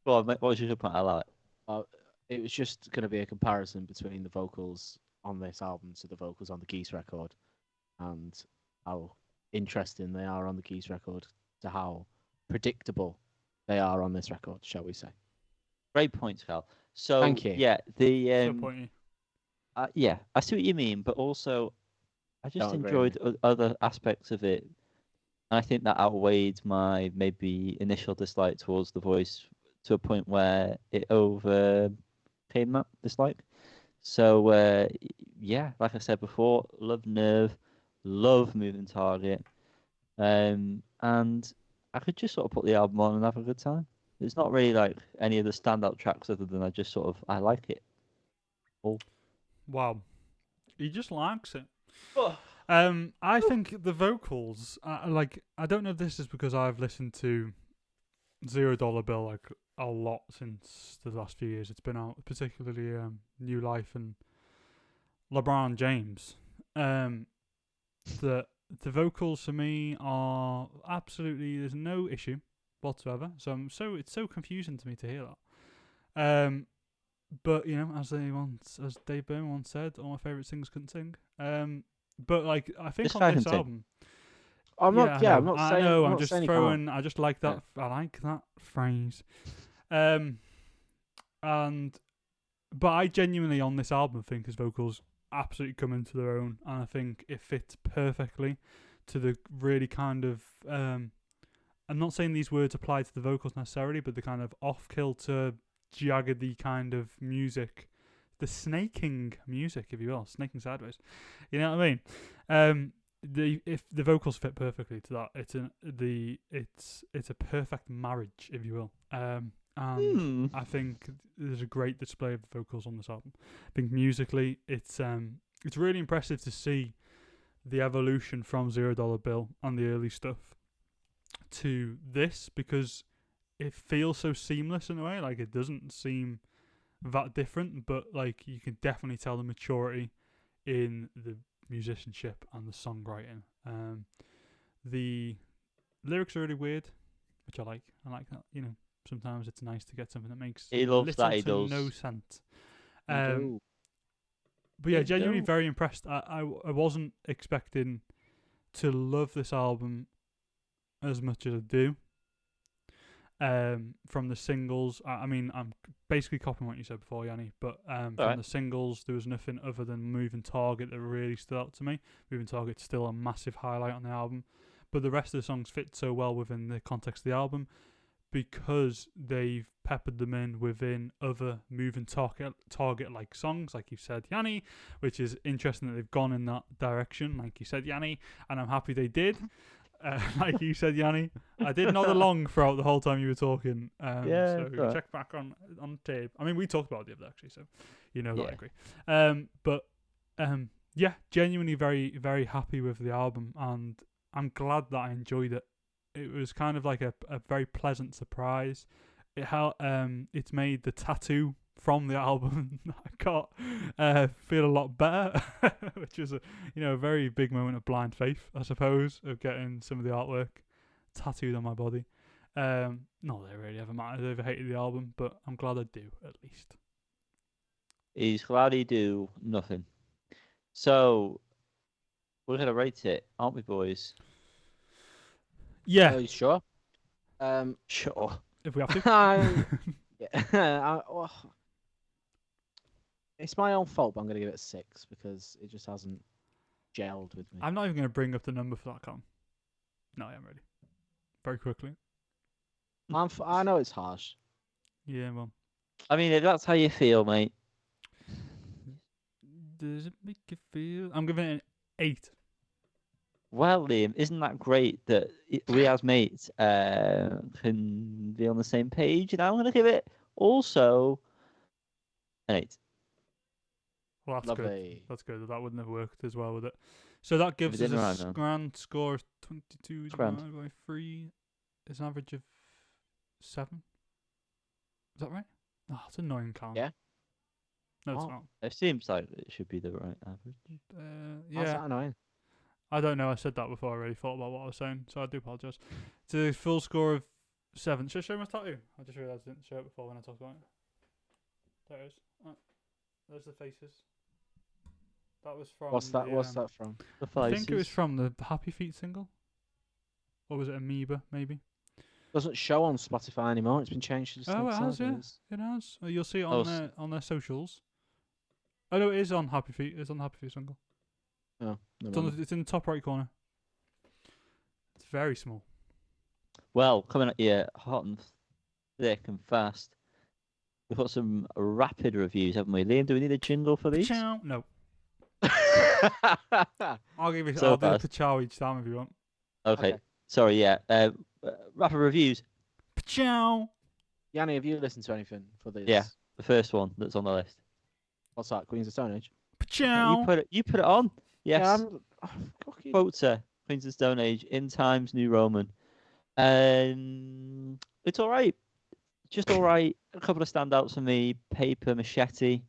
Well, what was your point? I like it. It was just gonna be a comparison between the vocals on this album to the vocals on the Geese record, and how interesting they are on the Geese record to how predictable they are on this record, shall we say? Great points, Cal. So, Thank you. yeah, So pointy. yeah, I see what you mean, but also I just Don't agree enjoyed with other aspects of it, and I think that outweighed my maybe initial dislike towards the voice to a point where it overcame that dislike. So, yeah, like I said before, love Nerve, love Moving Target, and I could just sort of put the album on and have a good time. It's not really like any of the standout tracks other than I like it. Wow. He just likes it. Oh. I think the vocals, I don't know if this is because I've listened to $0 Bill like a lot since the last few years it's been out, particularly New Life and LeBron James. The vocals for me are absolutely, there's no issue whatsoever. It's so confusing to me to hear that. But you know, as Dave Byrne once said, all my favourite singers couldn't sing. But like, I think This on guy this can sing. album, I'm not. Yeah, I'm not I saying. know. I'm I'm not just saying you can't. throwing. I just like that. I like that phrase. And but I genuinely on this album think his vocals absolutely come into their own, and I think it fits perfectly to the really kind of. I'm not saying these words apply to the vocals necessarily, but the kind of off-kilter, jaggedy kind of music, the snaking music, if you will, snaking sideways. You know what I mean? If the vocals fit perfectly to that, it's a perfect marriage, if you will. And I think there's a great display of the vocals on this album. I think musically, it's really impressive to see the evolution from $0 Bill and the early stuff to this, because it feels so seamless in a way. Like, it doesn't seem that different, but like you can definitely tell the maturity in the musicianship and the songwriting. The lyrics are really weird, which I like. I like that. You know, sometimes it's nice to get something that makes He loves little that. He to does. no sense. You do. But yeah, You genuinely do. very impressed. I wasn't expecting to love this album as much as I do. From the singles, I mean, I'm basically copying what you said before, Yanni, but from Alright. the singles, there was nothing other than Moving Target that really stood out to me. Moving Target's still a massive highlight on the album, but the rest of the songs fit so well within the context of the album because they've peppered them in within other Moving Target-like songs, like you said, Yanni, which is interesting that they've gone in that direction, like you said, Yanni, and I'm happy they did. Like you said, Yanni, I did nod along throughout the whole time you were talking. Yeah, so it's alright. check back on tape. I mean, we talked about it the other day, actually, so you know that I Yeah. agree. But yeah, genuinely very, very happy with the album, and I'm glad that I enjoyed it. It was kind of like a very pleasant surprise. It's made the tattoo from the album that I got feel a lot better, which is a very big moment of blind faith, I suppose, of getting some of the artwork tattooed on my body. Not that it really ever mattered. I ever hated the album, but I'm glad I do, at least. He's glad he do nothing. So we're gonna rate it, aren't we, boys? Yeah, Are you sure? Sure. if we have to. Yeah. It's my own fault, but I'm gonna give it a 6 because it just hasn't gelled with me. I'm not even going to bring up the number for that, Con. No, I am ready. Very quickly. I know it's harsh. Yeah, well. I mean, if that's how you feel, mate. Does it make you feel? I'm giving it an 8. Well, Liam, isn't that great that we as mates can be on the same page? And I'm going to give it also an 8. Well, that's good. Lovely. That's good. That wouldn't have worked as well with it. So that gives us didn't a rhyme, though. grand score of 22 Grand. divided by 3. It's an average of 7. Is that right? Oh, it's annoying, Con. Yeah. No, it's Oh. not. It seems like it should be the right average. How's Yeah. that annoying? I don't know. I said that before. I really thought about what I was saying, so I do apologise. It's a full score of 7. Should I show my tattoo? I just realised I didn't show it before when I talked about it. There it is. Oh, there's the faces. That was from. What's that? the, What's that from? The I think it was faces. from the Happy Feet single. Or was it Amoeba, maybe? Doesn't show on Spotify anymore. It's been changed to. Oh, it has, yeah. It's- It has. You'll see it Oh, on their socials. Oh, no, it is on Happy Feet. It's on the Happy Feet single. Oh, It's, never mind. it's in the top right corner. It's very small. Well, coming at you hot and thick and fast. We've got some rapid reviews, haven't we? Liam, do we need a jingle for these? Pachow. No. I'll give you. So I'll do a fast. pachow each time if you want. Okay. Okay. Sorry, yeah. Rapid reviews. Pachow. Yanni, have you listened to anything for this? Yeah. The first one that's on the list. What's that? Queens of Stone Age? Pachow. You put it on. Yes. Yeah, fucking- Quota, Queens of Stone Age, In Times New Roman. It's all right. Just all right. A couple of standouts for me. Paper Machete.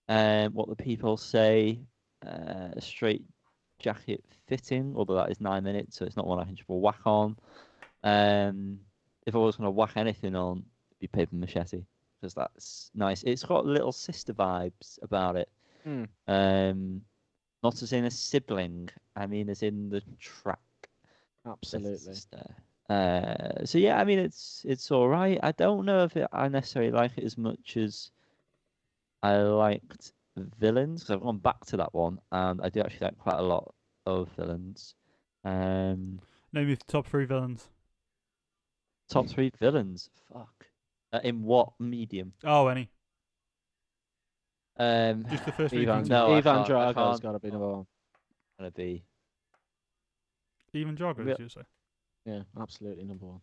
What the People Say. Straight Jacket Fitting, although that is 9 minutes, so it's not one I can just whack on. If I was going to whack anything on, it'd be Paper Machete, because that's nice. It's got little sister vibes about it. Not as in a sibling, I mean as in the track. Absolutely. So yeah, I mean it's all right. I don't know if I necessarily like it as much as I liked Villains, because I've gone back to that one, and I do actually like quite a lot of Villains. Name your top 3 villains. Top 3 villains. Fuck. In what medium? Oh, any. Um, Just the first 3 Ivan, things. No, I Ivan can't- I Drago's can't- got to be number 1. gonna be. Even Jogger, Real- did you say? Yeah, absolutely number 1.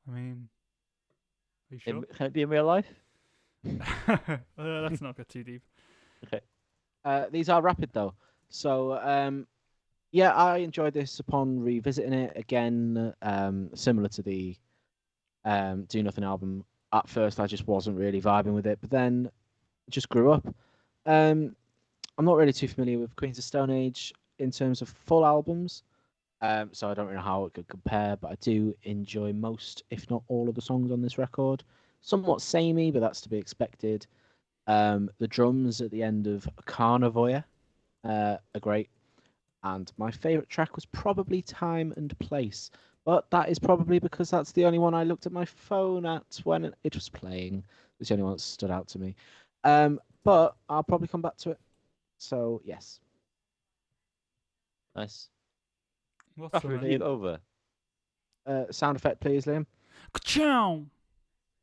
I mean, are you sure? Can it be in real life? Let's not get too deep. These are rapid though, so yeah, I enjoyed this upon revisiting it again. Similar to the Do Nothing album. At first, I just wasn't really vibing with it, but then just grew up. I'm not really too familiar with Queens of Stone Age in terms of full albums, so I don't really know how it could compare. But I do enjoy most, if not all, of the songs on this record. Somewhat samey, but that's to be expected. The drums at the end of Carnivore are great. And my favourite track was probably Time and Place. But that is probably because that's the only one I looked at my phone at when it was playing. It's the only one that stood out to me. But I'll probably come back to it. So, yes. Nice. What's Rapid the review over. Sound effect, please, Liam. Ka-chow!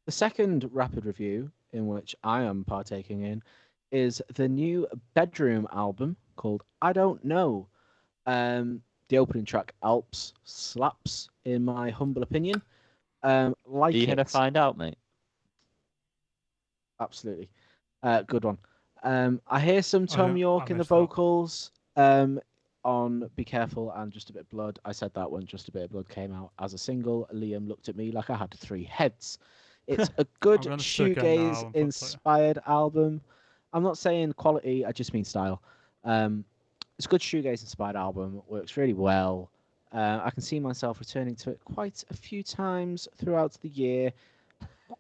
The second rapid review, in which I am partaking in, is the new Bedroom album called I Don't Know. The opening track, Alps, slaps, in my humble opinion. Like Are you gonna it. find out, mate? Absolutely. Good one. I hear some Tom yeah, York I in the missed that. vocals on Be Careful and Just a Bit of Blood. I said that when Just a Bit of Blood came out as a single. Liam looked at me like I had 3 heads. It's a good gonna stick it now and fuck it. shoegaze-inspired album. I'm not saying quality, I just mean style. It's a good shoegaze-inspired album. Works really well. I can see myself returning to it quite a few times throughout the year.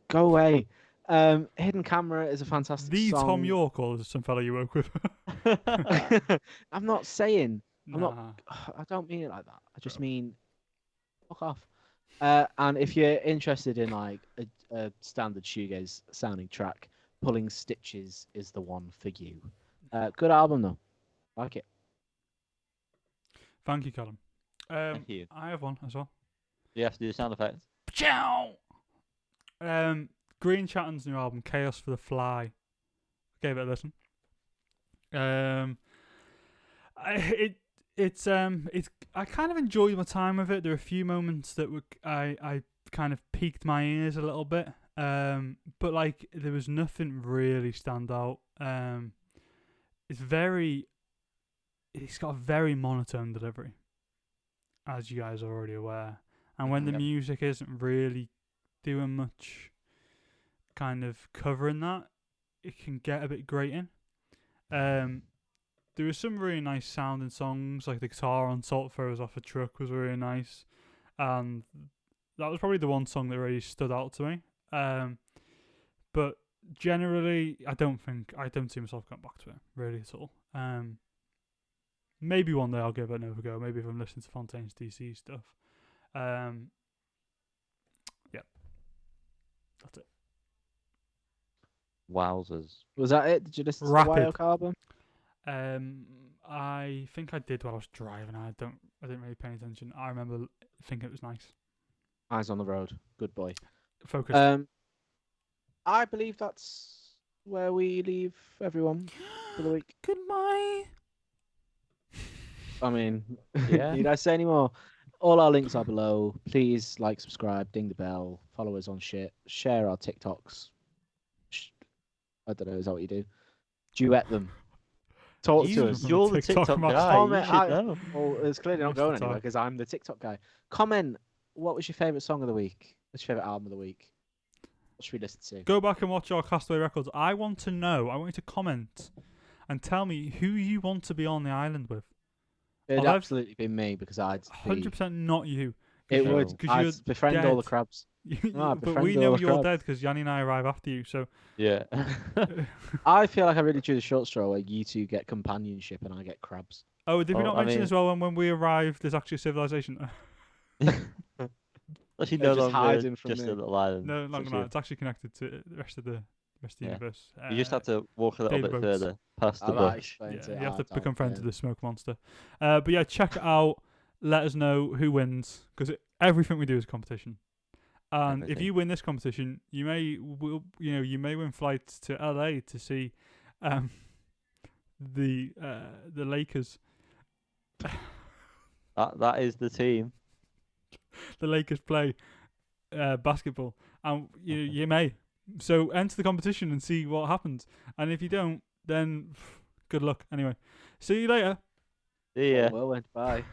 Go away. Hidden Camera is a fantastic The song. Tom York or some fellow you work with? I'm not saying. I'm not. Nah. I don't mean it like that. I just mean fuck off. And if you're interested in like a standard shoegaze sounding track, Pulling Stitches is the one for you. Good album though. Like it. Thank you, Callum. Thank you. I have one as well. You have to do the sound effects. Chow! Grian Chatten's new album, Chaos for the Fly. Gave it a listen. It's I kind of enjoyed my time with it. There are a few moments that were I kind of piqued my ears a little bit. But like there was nothing really stand out. It's got a very monotone delivery, as you guys are already aware. And when the Yep. music isn't really doing much kind of covering that, it can get a bit grating. There were some really nice sounding songs, like the guitar on Salt Throws Off a Truck was really nice. And that was probably the one song that really stood out to me. But generally, I don't see myself going back to it, really, at all. Maybe one day I'll give it another go. Maybe if I'm listening to Fontaine's DC stuff. Yeah. That's it. Wowzers. Was that it? Did you listen to Rapid. the Wyok album? I think I did while I was driving. I didn't really pay attention. I remember thinking it was nice. Eyes on the Road. Good boy. Focused. I believe that's where we leave everyone for the week. Goodbye. I mean, Yeah. need I say any more? All our links are below. Please like, subscribe, ding the bell, follow us on shit, share our TikToks. I don't know, is that what you do? Duet them. Talk to us. You're the TikTok TikTok master. guy. Comment, You should know. Well, it's clearly not Most of going the anywhere time. because I'm the TikTok guy. Comment, what was your favourite song of the week? What's your favourite album of the week? What should we listen to? Go back and watch our Castaway records. I want to know. I want you to comment and tell me who you want to be on the island with. It'd I've- absolutely be me because I'd be... 100% not you. It No. would. 'Cause I'd you're befriend all the dead. crabs. No, But we befriend know all the you're crabs. dead because Yanni and I arrive after you. So Yeah. I feel like I really drew the short straw where you two get companionship and I get crabs. Oh, did we Well, not I mention mean- as well when we arrived? There's actually a civilization. Actually, They're no just longer hiding from just me. a little island. No, It's longer actually- than that. It's actually connected to the rest of the Yeah. universe. You just have to walk a little Daily bit boats. further past the Ah, that bush. explains Yeah, it. you have Ah, to don't become friends care. with the smoke monster. But yeah, check it out. Let us know who wins because everything we do is a competition. And if Everything. you win this competition, you may win flights to LA to see the Lakers. That is the team. The Lakers play basketball, and you may. So enter the competition and see what happens. And if you don't, then good luck. Anyway, see you later. See ya. Well, bye.